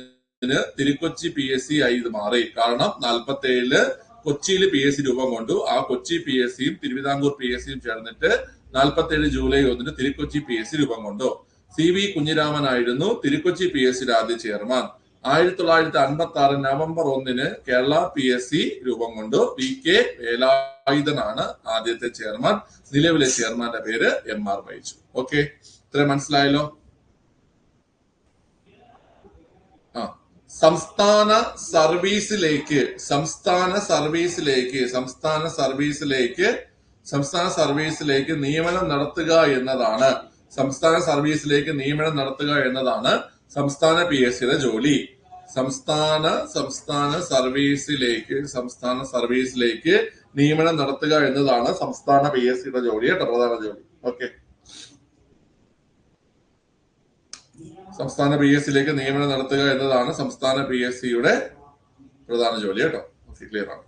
തിരുക്കൊച്ചി PSC ആയി ഇത് മാറി. കാരണം 47 കൊച്ചിയിൽ PSC രൂപം കൊണ്ടു. ആ കൊച്ചി PSCയും തിരുവിതാംകൂർ PSCയും ചേർന്നിട്ട് 47 ജൂലൈ 1 തിരുക്കൊച്ചി PSC രൂപം കൊണ്ടു. CV കുഞ്ഞിരാമനായിരുന്നു തിരുക്കൊച്ചി PSCയുടെ ആദ്യ ചെയർമാൻ. 1956 നവംബർ 1 കേരള PSC രൂപം കൊണ്ടു. VK വേലായുധനാണ് ആദ്യത്തെ ചെയർമാൻ. നിലവിലെ ചെയർമാന്റെ പേര് MR ബൈജു. ഓക്കെ, ഇത്രയും മനസ്സിലായല്ലോ. സംസ്ഥാന സർവീസിലേക്ക് നിയമനം നടത്തുക എന്നതാണ് സംസ്ഥാന PSCയുടെ ജോലി. സംസ്ഥാന സർവീസിലേക്ക് നിയമനം നടത്തുക എന്നതാണ് സംസ്ഥാന PSCയുടെ ജോലി കേട്ടോ, പ്രധാന ജോലി. ഓക്കെ, സംസ്ഥാന PSCയിലേക്ക് നിയമനം നടത്തുക എന്നതാണ് സംസ്ഥാന PSCയുടെ പ്രധാന ജോലി കേട്ടോ. ഓക്കെ, ക്ലിയർ ആണ്.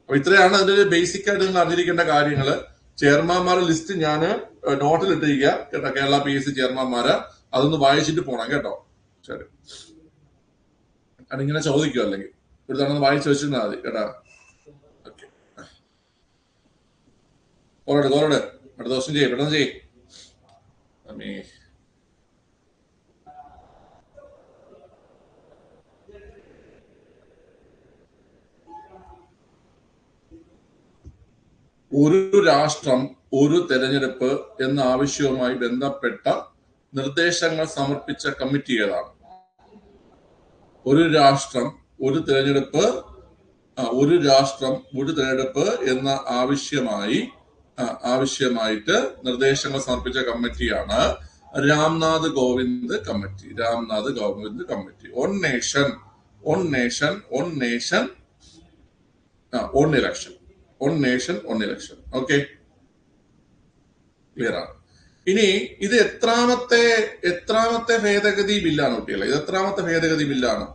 അപ്പൊ ഇത്രയാണ് അതിന്റെ ബേസിക് ആയിട്ട് നിങ്ങൾ അറിഞ്ഞിരിക്കേണ്ട കാര്യങ്ങള്. ചെയർമാൻമാരുടെ ലിസ്റ്റ് ഞാൻ നോട്ടിൽ ഇട്ടിരിക്കുക കേട്ടോ, കേരള PSC ചെയർമാൻമാര്. അതൊന്ന് വായിച്ചിട്ട് പോണം കേട്ടോ. ശരി, അതിങ്ങനെ ചോദിക്കും, അല്ലെങ്കിൽ ഒരു തവണ വായിച്ചു വെച്ചിരുന്നാൽ മതി കേട്ടോ. ഓക്കെ, കോറോട് അടുത്ത ദിവസം ചെയ്യും, പെട്ടെന്ന് ചെയ്യും. ഒരു രാഷ്ട്രം ഒരു തെരഞ്ഞെടുപ്പ് എന്ന ആവശ്യവുമായി ബന്ധപ്പെട്ട നിർദ്ദേശങ്ങൾ സമർപ്പിച്ച കമ്മിറ്റി ഏതാണ്? ഒരു രാഷ്ട്രം ഒരു തെരഞ്ഞെടുപ്പ് എന്ന ആവശ്യമായിട്ട് നിർദ്ദേശങ്ങൾ സമർപ്പിച്ച കമ്മിറ്റിയാണ് Ramnath Kovind committee. On nation, on election. Okay, clear ആണ്. ഇനി ഇത് എത്രാമത്തെ ഭേദഗതി ബില്ലാണ് കുട്ടികളെ? ഇത് എത്രാമത്തെ ഭേദഗതി ബില്ലാണ്?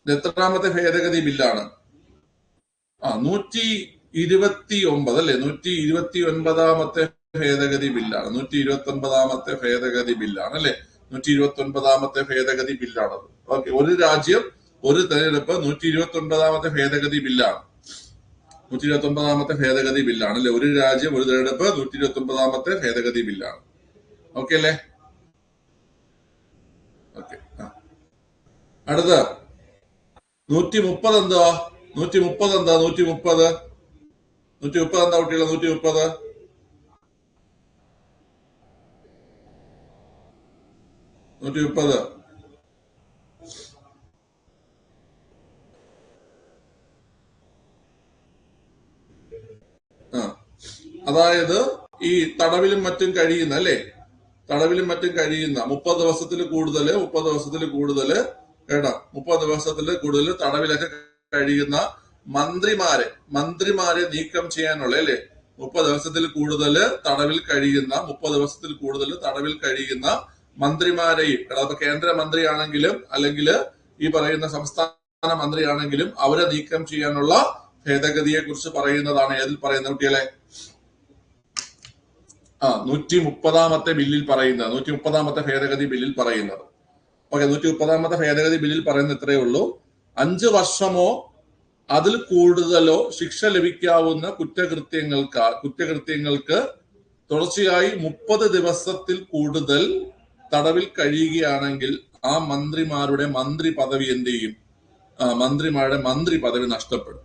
129 അല്ലെ? 129ാമത്തെ ഭേദഗതി ബില്ലാണ്. 129ാമത്തെ ഭേദഗതി ബില്ലാണ് അല്ലെ? 129ാമത്തെ ഭേദഗതി ബില്ലാണത്. ഓക്കെ, ഒരു രാജ്യം ഒരു തെരഞ്ഞെടുപ്പ് 129ാമത്തെ ഭേദഗതി ബില്ലാണ്. 129ാമത്തെ ഭേദഗതി ബില്ലാണ് അല്ലെ? ഒരു രാജ്യം ഒരു തെരഞ്ഞെടുപ്പ് 129ാമത്തെ ഭേദഗതി ബില്ലാണ്. ഓക്കെ അല്ലേ? ഓക്കെ, അടുത്ത 130 എന്താ? 130 എന്താ? 130 എന്താ കുട്ടികളെ? 130 അതായത് ഈ തടവിലും മറ്റും കഴിയുന്ന അല്ലെ? 30 ദിവസത്തിൽ കൂടുതൽ കേട്ടോ, 30 ദിവസത്തിൽ കൂടുതൽ തടവിലൊക്കെ കഴിയുന്ന മന്ത്രിമാരെ നീക്കം ചെയ്യാനുള്ള അല്ലെ? 30 ദിവസത്തിൽ കൂടുതൽ തടവിൽ കഴിയുന്ന മന്ത്രിമാരെയും, അപ്പൊ കേന്ദ്രമന്ത്രിയാണെങ്കിലും അല്ലെങ്കിൽ ഈ പറയുന്ന സംസ്ഥാന മന്ത്രിയാണെങ്കിലും അവരെ നീക്കം ചെയ്യാനുള്ള ഭേദഗതിയെ കുറിച്ച് പറയുന്നതാണ് ഏതിൽ പറയുന്ന കുട്ടികളെ? 130ാമത്തെ ബില്ലിൽ പറയുന്നത്, 130ാമത്തെ ഭേദഗതി ബില്ലിൽ പറയുന്നത്. ഓക്കെ, 130ാമത്തെ ഭേദഗതി ബില്ലിൽ പറയുന്ന ഇത്രയേ ഉള്ളൂ. 5 വർഷമോ അതിൽ കൂടുതലോ ശിക്ഷ ലഭിക്കാവുന്ന കുറ്റകൃത്യങ്ങൾക്ക് തുടർച്ചയായി 30 ദിവസത്തിൽ കൂടുതൽ തടവിൽ കഴിയുകയാണെങ്കിൽ ആ മന്ത്രിമാരുടെ മന്ത്രി പദവി എന്ത് ചെയ്യും? മന്ത്രിമാരുടെ മന്ത്രി പദവി നഷ്ടപ്പെടും.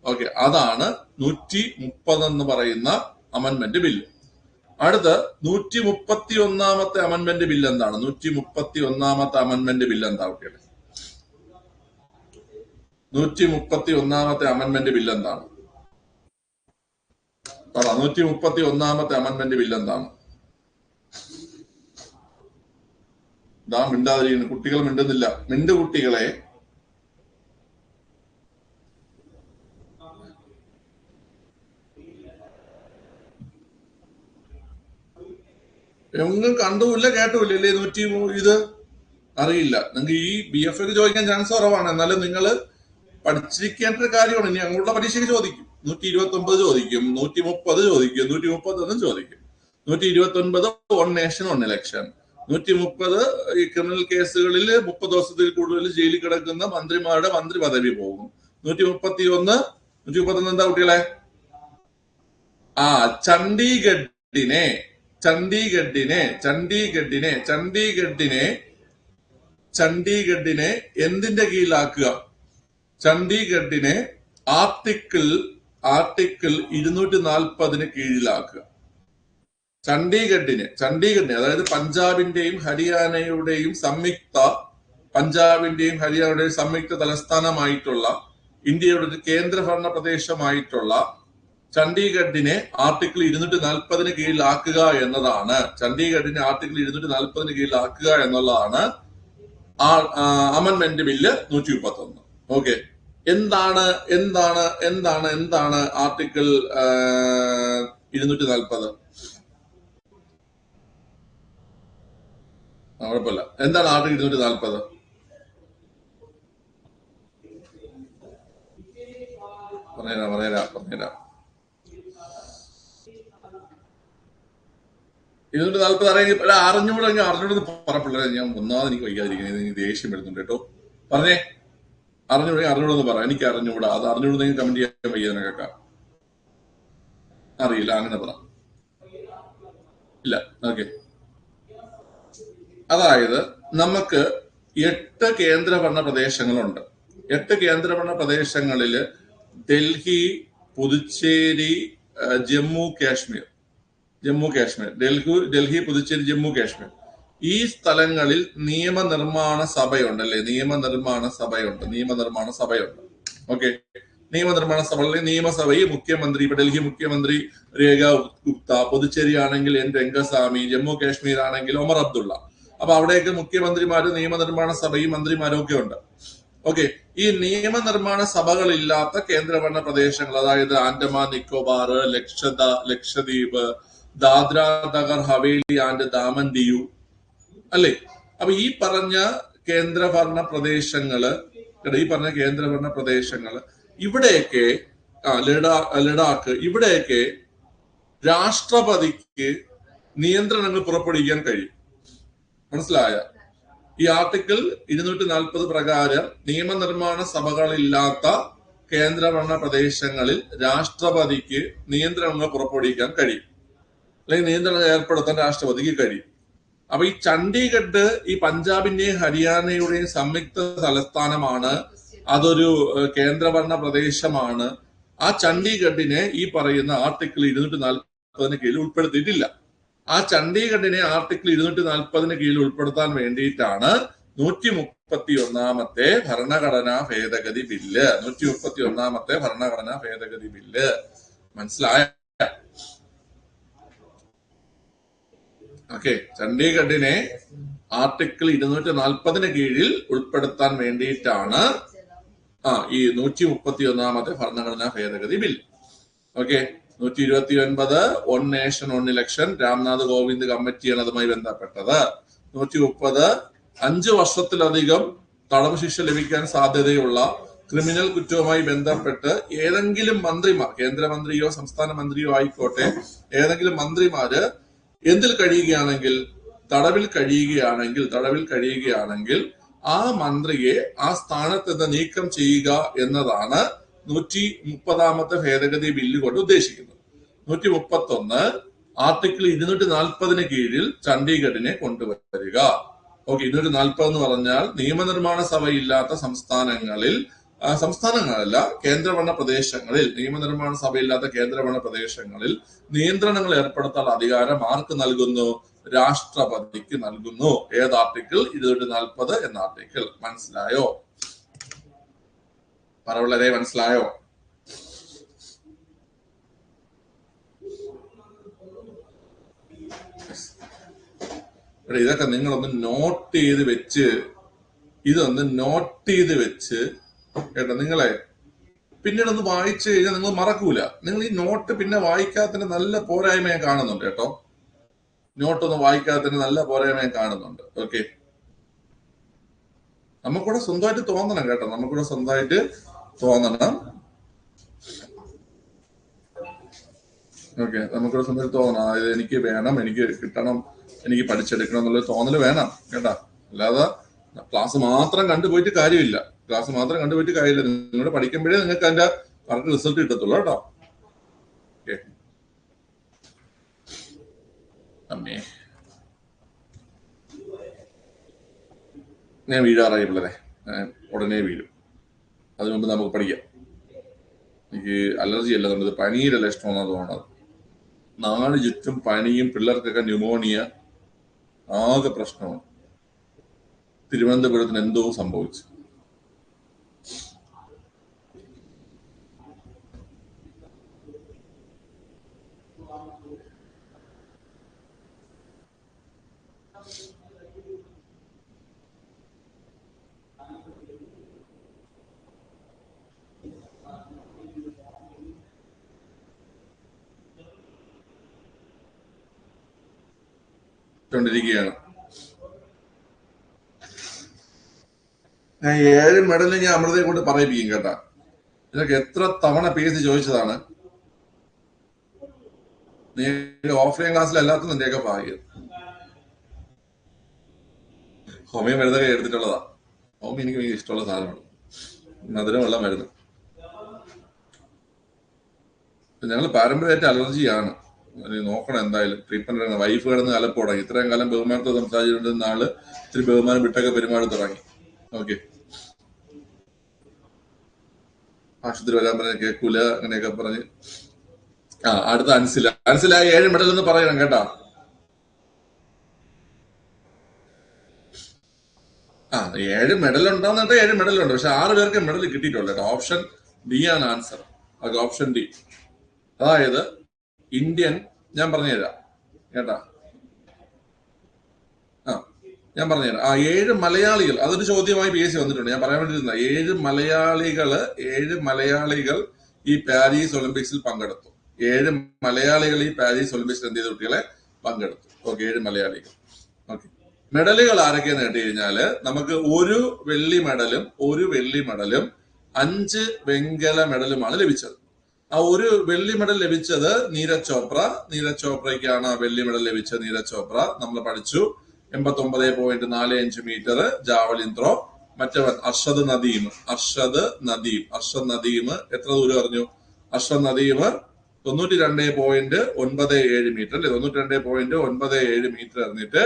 ഓക്കെ, അതാണ് 130 എന്ന് പറയുന്ന അമെന്റ്മെന്റ് ബില്ല്. അടുത്ത 131ാമത്തെ അമെന്റ്മെന്റ് ബില്ല് എന്താണ്? 131ാമത്തെ അമെന്റ്മെന്റ് ബില്ല് എന്താ കുട്ടികളെ? 131ാമത്തെ അമെന്റ്മെന്റ് ബില്ല് എന്താണ്? 131ാമത്തെ അമെന്റ്മെന്റ് ബില്ല് എന്താണ്? ഇതാ മിണ്ടാതിരിക്കുന്നു, കുട്ടികൾ മിണ്ടുന്നില്ല. മിണ്ടു കുട്ടികളെ. ഒന്നും കണ്ടുമില്ല കേട്ടുമില്ല അല്ലേ? ഇത് അറിയില്ല. നിങ്ങൾക്ക് ഈ BFക്ക് ചോദിക്കാൻ ചാൻസ് കുറവാണ്. എന്നാലും നിങ്ങൾ പഠിച്ചിരിക്കേണ്ട ഒരു കാര്യമാണ്. ഇനി അങ്ങോട്ടുള്ള പരീക്ഷയ്ക്ക് ചോദിക്കും. 129 ചോദിക്കും, 130 ചോദിക്കും, 131 ചോദിക്കും. 129 വൺ നേഷൻ വൺ ഇലക്ഷൻ, 130 ഈ ക്രിമിനൽ കേസുകളിൽ 30 ദിവസത്തിൽ കൂടുതൽ ജയിലിൽ കിടക്കുന്ന മന്ത്രിമാരുടെ മന്ത്രി പദവി പോകും. 131 എന്താ കുട്ടികളെ? ചണ്ഡീഗഡിനെ എന്തിന്റെ കീഴിലാക്കുക? ചണ്ഡീഗഡിനെ ആർട്ടിക്കിൾ 240 കീഴിലാക്കുക. ചണ്ഡീഗഡിനെ അതായത് പഞ്ചാബിന്റെയും ഹരിയാനയുടെയും സംയുക്ത തലസ്ഥാനമായിട്ടുള്ള ഇന്ത്യയുടെ ഒരു കേന്ദ്രഭരണ പ്രദേശമായിട്ടുള്ള ചണ്ഡീഗഡിനെ ആർട്ടിക്കിൾ 240 കീഴിലാക്കുക എന്നതാണ്. Amendment bill 131. ഓക്കെ, എന്താണ് ആർട്ടിക്കിൾ 240? കുഴപ്പമില്ല. എന്താണ് ആർട്ടിക്കിൾ 240? പറഞ്ഞുതരാം. 240 അറിഞ്ഞൂടെന്ന് പറപ്പിള്ള. ഞാൻ ഒന്നാമത് എനിക്ക് വയ്യാതിരിക്കുന്നത്, എനിക്ക് ദേഷ്യം വരുന്നുണ്ട് കേട്ടോ. പറഞ്ഞേ, അറിഞ്ഞൂടെന്ന് പറ. എനിക്ക് അറിഞ്ഞൂടാ. അത് അറിഞ്ഞൂടെങ്കിൽ കമന്റ് ചെയ്യാൻ വയ്യ നിനക്കൊക്കെ. അറിയില്ല, അങ്ങനെ പറ. ഇല്ല. ഓക്കെ, അതായത് നമുക്ക് 8 കേന്ദ്രഭരണ പ്രദേശങ്ങളുണ്ട്. 8 കേന്ദ്രഭരണ പ്രദേശങ്ങളില് ഡൽഹി, പുതുച്ചേരി, ജമ്മു കാശ്മീർ, ഡൽഹി, പുതുച്ചേരി, ജമ്മു കാശ്മീർ, ഈ സ്ഥലങ്ങളിൽ നിയമനിർമ്മാണ സഭയുണ്ട്. ഓക്കെ, നിയമനിർമ്മാണ സഭകളിൽ നിയമസഭയിൽ മുഖ്യമന്ത്രി, ഇപ്പൊ ഡൽഹി മുഖ്യമന്ത്രി രേഖ ഗുപ്ത, പുതുച്ചേരി ആണെങ്കിൽ N രംഗസ്വാമി, ജമ്മു കാശ്മീർ ആണെങ്കിൽ ഒമർ അബ്ദുള്ള. അപ്പൊ അവിടെയൊക്കെ മുഖ്യമന്ത്രിമാരും നിയമനിർമ്മാണ സഭയും മന്ത്രിമാരും ഒക്കെ ഉണ്ട്. ഓക്കെ, ഈ നിയമനിർമ്മാണ സഭകളില്ലാത്ത കേന്ദ്രഭരണ പ്രദേശങ്ങൾ, അതായത് ആൻഡമാൻ നിക്കോബാർ, ലക്ഷദ്വീപ്, ദാദ്ര നഗർ ഹവേലി ആൻഡ് ദാമൻ ദിയു അല്ലേ? അപ്പൊ ഈ പറഞ്ഞ കേന്ദ്രഭരണ പ്രദേശങ്ങള് ഇവിടെയൊക്കെ, ലഡാക്ക്, ഇവിടെയൊക്കെ രാഷ്ട്രപതിക്ക് നിയന്ത്രണങ്ങൾ പുറപ്പെടുവിക്കാൻ കഴിയും. മനസ്സിലായ? ഈ ആർട്ടിക്കിൾ 240 പ്രകാരം നിയമനിർമ്മാണ സഭകളില്ലാത്ത കേന്ദ്രഭരണ പ്രദേശങ്ങളിൽ രാഷ്ട്രപതിക്ക് നിയന്ത്രണങ്ങൾ പുറപ്പെടുവിക്കാൻ കഴിയും, അല്ലെങ്കിൽ നിയന്ത്രണങ്ങൾ ഏർപ്പെടുത്താൻ രാഷ്ട്രപതിക്ക് കഴിയും. അപ്പൊ ഈ ചണ്ഡീഗഡ് ഈ പഞ്ചാബിന്റെയും ഹരിയാനയുടെയും സംയുക്ത തലസ്ഥാനമാണ്. അതൊരു കേന്ദ്രഭരണ പ്രദേശമാണ്. ആ ചണ്ഡീഗഡിനെ ഈ പറയുന്ന ആർട്ടിക്കിൾ 240 കീഴിൽ ഉൾപ്പെടുത്തിയിട്ടില്ല. ആ ചണ്ഡീഗഡിനെ ആർട്ടിക്കിൾ 240 കീഴിൽ ഉൾപ്പെടുത്താൻ വേണ്ടിയിട്ടാണ് 131 ഭരണഘടനാ ഭേദഗതി ബില്ല്. മനസ്സിലായ? ഓക്കെ, ചണ്ഡീഗഡിനെ ആർട്ടിക്കിൾ 240 കീഴിൽ ഉൾപ്പെടുത്താൻ വേണ്ടിയിട്ടാണ് ഈ 131 ഭരണഘടനാ ഭേദഗതി bill. Okay, 129 one nation one election, Ramnath Kovind കമ്മിറ്റിയാണ് അതുമായി ബന്ധപ്പെട്ടത്. 130 5 വർഷത്തിലധികം തടവ് ശിക്ഷ ലഭിക്കാൻ സാധ്യതയുള്ള ക്രിമിനൽ കുറ്റവുമായി ബന്ധപ്പെട്ട് ഏതെങ്കിലും മന്ത്രിമാർ, കേന്ദ്രമന്ത്രിയോ സംസ്ഥാന മന്ത്രിയോ ആയിക്കോട്ടെ, ഏതെങ്കിലും മന്ത്രിമാര് എന്തിൽ കഴിയുകയാണെങ്കിൽ, തടവിൽ കഴിയുകയാണെങ്കിൽ ആ മന്ത്രിയെ ആ സ്ഥാനത്ത് നിന്ന് നീക്കം ചെയ്യുക എന്നതാണ് 130 ഭേദഗതി ബില്ല് കൊണ്ട് ഉദ്ദേശിക്കുന്നത്. 131 ആർട്ടിക്കിൾ 240 കീഴിൽ ചണ്ഡീഗഡിനെ കൊണ്ടുവരിക. ഓക്കെ, 240 എന്ന് പറഞ്ഞാൽ നിയമനിർമ്മാണ സഭയില്ലാത്ത സംസ്ഥാനങ്ങളല്ല, കേന്ദ്രഭരണ പ്രദേശങ്ങളിൽ, നിയമനിർമ്മാണ സഭയില്ലാത്ത കേന്ദ്രഭരണ പ്രദേശങ്ങളിൽ നിയന്ത്രണങ്ങൾ ഏർപ്പെടുത്താൻ അധികാരം ആർക്ക് നൽകുന്നു? രാഷ്ട്രപതിക്ക് നൽകുന്നു. ഏത് ആർട്ടിക്കിൾ? 240 എന്ന ആർട്ടിക്കിൾ. മനസ്സിലായോ? വളരെ മനസ്സിലായോ? ഇവിടെ ഇതൊക്കെ നിങ്ങളൊന്ന് നോട്ട് ചെയ്ത് വെച്ച്, ഇതൊന്ന് നോട്ട് ചെയ്ത് വെച്ച് കേട്ടോ. നിങ്ങളെ പിന്നീട് ഒന്ന് വായിച്ചു കഴിഞ്ഞാൽ നിങ്ങൾ മറക്കൂല. നിങ്ങൾ ഈ നോട്ട് പിന്നെ വായിക്കാത്തതിന്റെ നല്ല പോരായ്മയെ കാണുന്നുണ്ട് കേട്ടോ. നോട്ടൊന്നും വായിക്കാത്തതിന് നല്ല പോരായ്മയെ കാണുന്നുണ്ട്. ഓക്കെ, നമുക്കൂടെ സ്വന്തമായിട്ട് തോന്നണം കേട്ടോ. നമുക്കൂടെ സ്വന്തമായിട്ട് തോന്നണം. ഓക്കെ, നമുക്കൂടെ സ്വന്തമായിട്ട് തോന്നണം. അതായത് എനിക്ക് വേണം, എനിക്ക് കിട്ടണം, എനിക്ക് പഠിച്ചെടുക്കണം എന്നുള്ള തോന്നല് വേണം കേട്ടാ. അല്ലാതെ ക്ലാസ് മാത്രം കണ്ടുപോയിട്ട് കാര്യമില്ല. ക്ലാസ് മാത്രം കണ്ടുപോയിട്ട് കാര്യമില്ല. നിങ്ങൾ പഠിക്കുമ്പോഴേ നിങ്ങൾക്ക് അതിന്റെ കറക്റ്റ് റിസൾട്ട് കിട്ടത്തുള്ളൂ കേട്ടോ. ഓക്കെ, അമ്മേ ഞാൻ വീഴാറായി പിള്ളേരെ, ഉടനെ വീഴും. അതിനു മുമ്പ് നമുക്ക് പഠിക്കാം. എനിക്ക് അലർജി അല്ല തോന്നുന്നത്, പനിയിലല്ല ഇഷ്ടമെന്നാണ് തോന്നുന്നത്. നാട് ചുറ്റും പനിയും, പിള്ളേർക്കൊക്കെ ന്യൂമോണിയ, ആകെ പ്രശ്നമാണ്. തിരുവനന്തപുരത്തിന് എന്തോ സംഭവിച്ചു. ാണ് ഞാൻ 7 മെഡൽ ഞാൻ അമൃതയെ കൊണ്ട് പറയിപ്പിക്കും കേട്ടാ. ഇതൊക്കെ എത്ര തവണ PSC ചോദിച്ചതാണ്. നീ ഓഫ്ലൈൻ ക്ലാസ്സിൽ അല്ലാത്ത നിന്റെയൊക്കെ ഭാഗ്യം. ഹോമിയോ മരുന്നൊക്കെ എടുത്തിട്ടുള്ളതാ. ഹോമിയോ എനിക്ക് ഭയങ്കര ഇഷ്ടമുള്ള സാധനമാണ്, മധുരമുള്ള മരുന്ന്. ഞങ്ങൾ പാരമ്പര്യമായിട്ട് അലർജിയാണ്. നോക്കണം എന്തായാലും ട്രീറ്റ്മെന്റ്. വൈഫ് കിടന്ന് കാലപ്പ് തുടങ്ങി. ഇത്രയും കാലം ബഹുമാനത്തെ സംസാരിച്ചിട്ടുണ്ട്, ആള് ഇത്തിരി ബഹുമാനം വിട്ടൊക്കെ പെരുമാറി തുടങ്ങി. ഓക്കെ, ആശുപത്രി വരാൻ പറഞ്ഞ കേൾക്കൂല, അങ്ങനെയൊക്കെ പറഞ്ഞ്. അടുത്ത അൻസില. 7 മെഡൽ എന്ന് പറയണം കേട്ടാ. 7 മെഡൽ ഉണ്ടോന്നിട്ട് 7 മെഡൽ ഉണ്ട്. പക്ഷെ 6 പേർക്ക് മെഡൽ കിട്ടിയിട്ടുള്ളൂ കേട്ടോ. ഓപ്ഷൻ ഡി ആണ് ആൻസർ. Option D. അതായത് ഇന്ത്യൻ, ഞാൻ പറഞ്ഞുതരാം കേട്ടാ. ഞാൻ പറഞ്ഞുതരാം. 7 മലയാളികൾ, അതൊരു ചോദ്യമായി PSC വന്നിട്ടുണ്ട്. ഞാൻ പറയാൻ വേണ്ടിയിരുന്ന 7 മലയാളികൾ ഈ പാരീസ് ഒളിമ്പിക്സിൽ പങ്കെടുത്തു. 7 മലയാളികൾ ഈ പാരീസ് ഒളിമ്പിക്സിൽ എന്ത് ചെയ്ത കുട്ടികളെ പങ്കെടുത്തു. ഓക്കെ, 7 മലയാളികൾ. ഓക്കെ, മെഡലുകൾ ആരൊക്കെയെന്ന് കേട്ട് കഴിഞ്ഞാല് നമുക്ക് 1 വെള്ളി മെഡലും 5 വെങ്കല മെഡലുമാണ് ലഭിച്ചത്. ആ 1 വെള്ളി മെഡൽ ലഭിച്ചത് നീരജ് ചോപ്രയ്ക്കാണ് വെള്ളി മെഡൽ ലഭിച്ചത്. നീരജ് ചോപ്ര നമ്മൾ പഠിച്ചു. 89.45 മീറ്റർ ജാവലിൻ ത്രോ. മറ്റവൻ അർഷദ് നദീം എത്ര ദൂരം അറിഞ്ഞു? അർഷദ് നദീം 92.97 മീറ്റർ അല്ലെ, 92.97 മീറ്റർ എറിഞ്ഞിട്ട്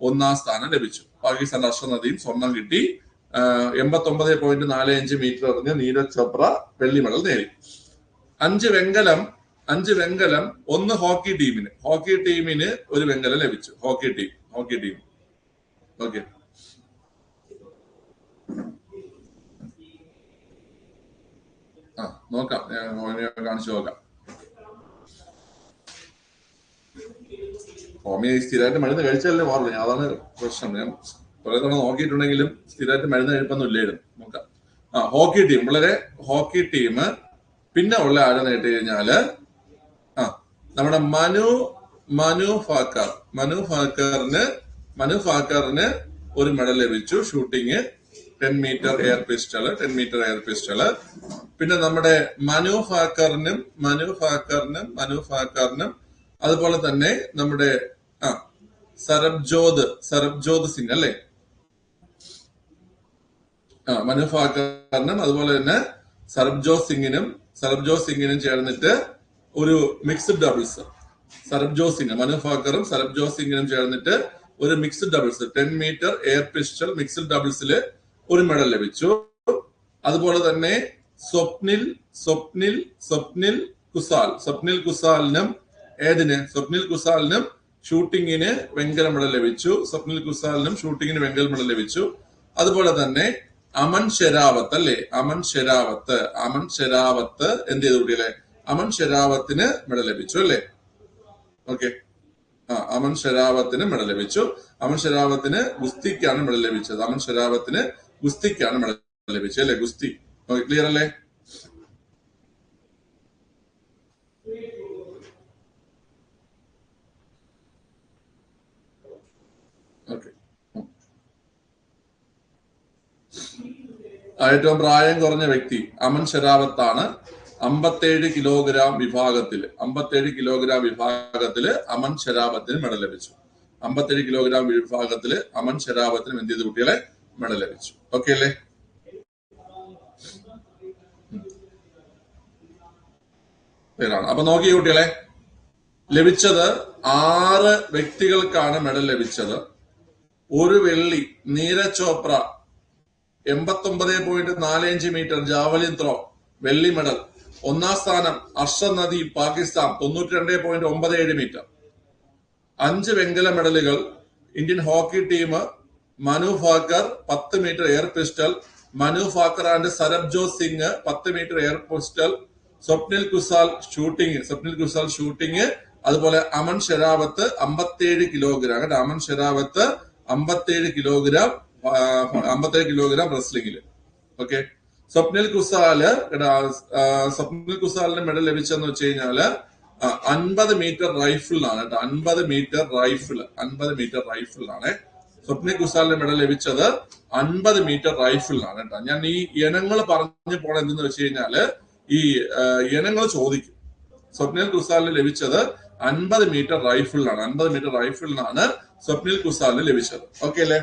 1ാം സ്ഥാനം ലഭിച്ചു. പാകിസ്ഥാൻ അർഷദ് നദീം സ്വർണം കിട്ടി. 89.45 മീറ്റർ എറിഞ്ഞ് നീരജ് ചോപ്ര വെള്ളി മെഡൽ നേടി. 5 വെങ്കലം 1 ഹോക്കി ടീമിന് 1 വെങ്കലം ലഭിച്ചു. Hockey team. ഓക്കെ, നോക്കാം, കാണിച്ചു നോക്കാം. ഹോമിയോ സ്ഥിരമായിട്ട് മരുന്ന് കഴിച്ചാലേ മാറുള്ളൂ. അതാണ് പ്രശ്നം. ഞാൻ കുറെ തവണ നോക്കിയിട്ടുണ്ടെങ്കിലും സ്ഥിരമായിട്ട് മരുന്ന് കഴിപ്പൊന്നും ഇല്ലായിരുന്നു. നോക്കാം. ഹോക്കി ടീം, വളരെ ഹോക്കി ടീം. പിന്നെ ഉള്ള ആരെന്ന് കേട്ട് കഴിഞ്ഞാല് നമ്മുടെ മനു ഫാക്കറിന് 1 മെഡൽ ലഭിച്ചു. Shooting 10 metre air pistol. പിന്നെ നമ്മുടെ മനു ഫാക്കറിനും അതുപോലെ തന്നെ നമ്മുടെ സർബ്ജോത് സിംഗ് അല്ലെ, മനു ഫാക്കറിനും അതുപോലെ തന്നെ സർബ്ജോത് സിംഗിനും ചേർന്നിട്ട് ഒരു മിക്സ്ഡ് ഡബിൾസ്. മനു ഫാക്കറും സർബ്ജോത് സിംഗിനും ചേർന്നിട്ട് ഒരു mixed doubles 10 metre air pistol mixed ഡബിൾസിൽ 1 മെഡൽ ലഭിച്ചു. അതുപോലെ തന്നെ സ്വപ്നിൽ കുസാലിനും ഷൂട്ടിങ്ങിന് വെങ്കല മെഡൽ ലഭിച്ചു. അതുപോലെ തന്നെ അമൻ ഷെരാവത്ത് എന്ത് ചെയ്തു കുട്ടികളെ? അമൻ ഷെരാവത്തിന് മെഡൽ ലഭിച്ചു അല്ലെ. ഓക്കെ, അമൻ ഷെരാവത്തിന് മെഡൽ ലഭിച്ചു. അമൻ ഷെരാവത്തിന് ഗുസ്തിക്കാണ് മെഡൽ ലഭിച്ചത്. അമൻ ഷെരാവത്തിന് ഗുസ്തിക്കാണ് മെഡൽ ലഭിച്ചത് അല്ലെ? ഗുസ്തി. ക്ലിയർ അല്ലേ? ഓക്കെ. ഏറ്റവും പ്രായം കുറഞ്ഞ വ്യക്തി അമൻ ഷെരാവത്താണ്. 57 കിലോഗ്രാം വിഭാഗത്തില് 57 കിലോഗ്രാം വിഭാഗത്തില് അമൻ ഷെരാവത്തിന് മെഡൽ ലഭിച്ചു. 57 കിലോഗ്രാം വിഭാഗത്തില് അമൻ ഷെരാവത്തിന് എന്ത് ചെയ്ത് കുട്ടികളെ മെഡൽ ലഭിച്ചു. ഓക്കെ അല്ലേ? അപ്പൊ നോക്കിയ കുട്ടികളെ, ലഭിച്ചത് 6 വ്യക്തികൾക്കാണ് മെഡൽ ലഭിച്ചത്. ഒരു വെള്ളി Neeraj Chopra 89.45 metre javelin throw വെള്ളി മെഡൽ. ഒന്നാം സ്ഥാനം അർഷദ് നദീം പാകിസ്ഥാൻ 92.97 മീറ്റർ. 5 വെങ്കല മെഡലുകൾ Indian hockey team Manu Bhaker 10 metre air pistol, Manu Bhaker and Sarabjot Singh 10 metre air pistol, Swapnil Kusale shooting, അതുപോലെ അമൻ ഷെരാവത്ത് 57 കിലോഗ്രാം. അമൻ ഷെരാവത്ത് 57 കിലോഗ്രാം റെസ്ലിംഗില്. ഓക്കെ. സ്വപ്നിൽ കുസാലിന് മെഡൽ ലഭിച്ചെന്ന് വെച്ച് കഴിഞ്ഞാല് 50 മീറ്റർ റൈഫിളിലാണ് കേട്ടോ. 50 മീറ്റർ റൈഫിളിലാണ് സ്വപ്നിൽ കുസാലിന് മെഡൽ ലഭിച്ചത്. 50 മീറ്റർ റൈഫിളിലാണ് കേട്ടോ. ഞാൻ ഈ ഇനങ്ങൾ പറഞ്ഞു പോണ എന്തെന്ന് വെച്ച് കഴിഞ്ഞാല് ഈ ഇനങ്ങൾ ചോദിക്കും. സ്വപ്നിൽ കുസാലിന് ലഭിച്ചത് 50 മീറ്റർ റൈഫിളിലാണ്. 50 മീറ്റർ റൈഫിളിനാണ് സ്വപ്നിൽ കുസാലിന് ലഭിച്ചത്. ഓക്കെ അല്ലേ?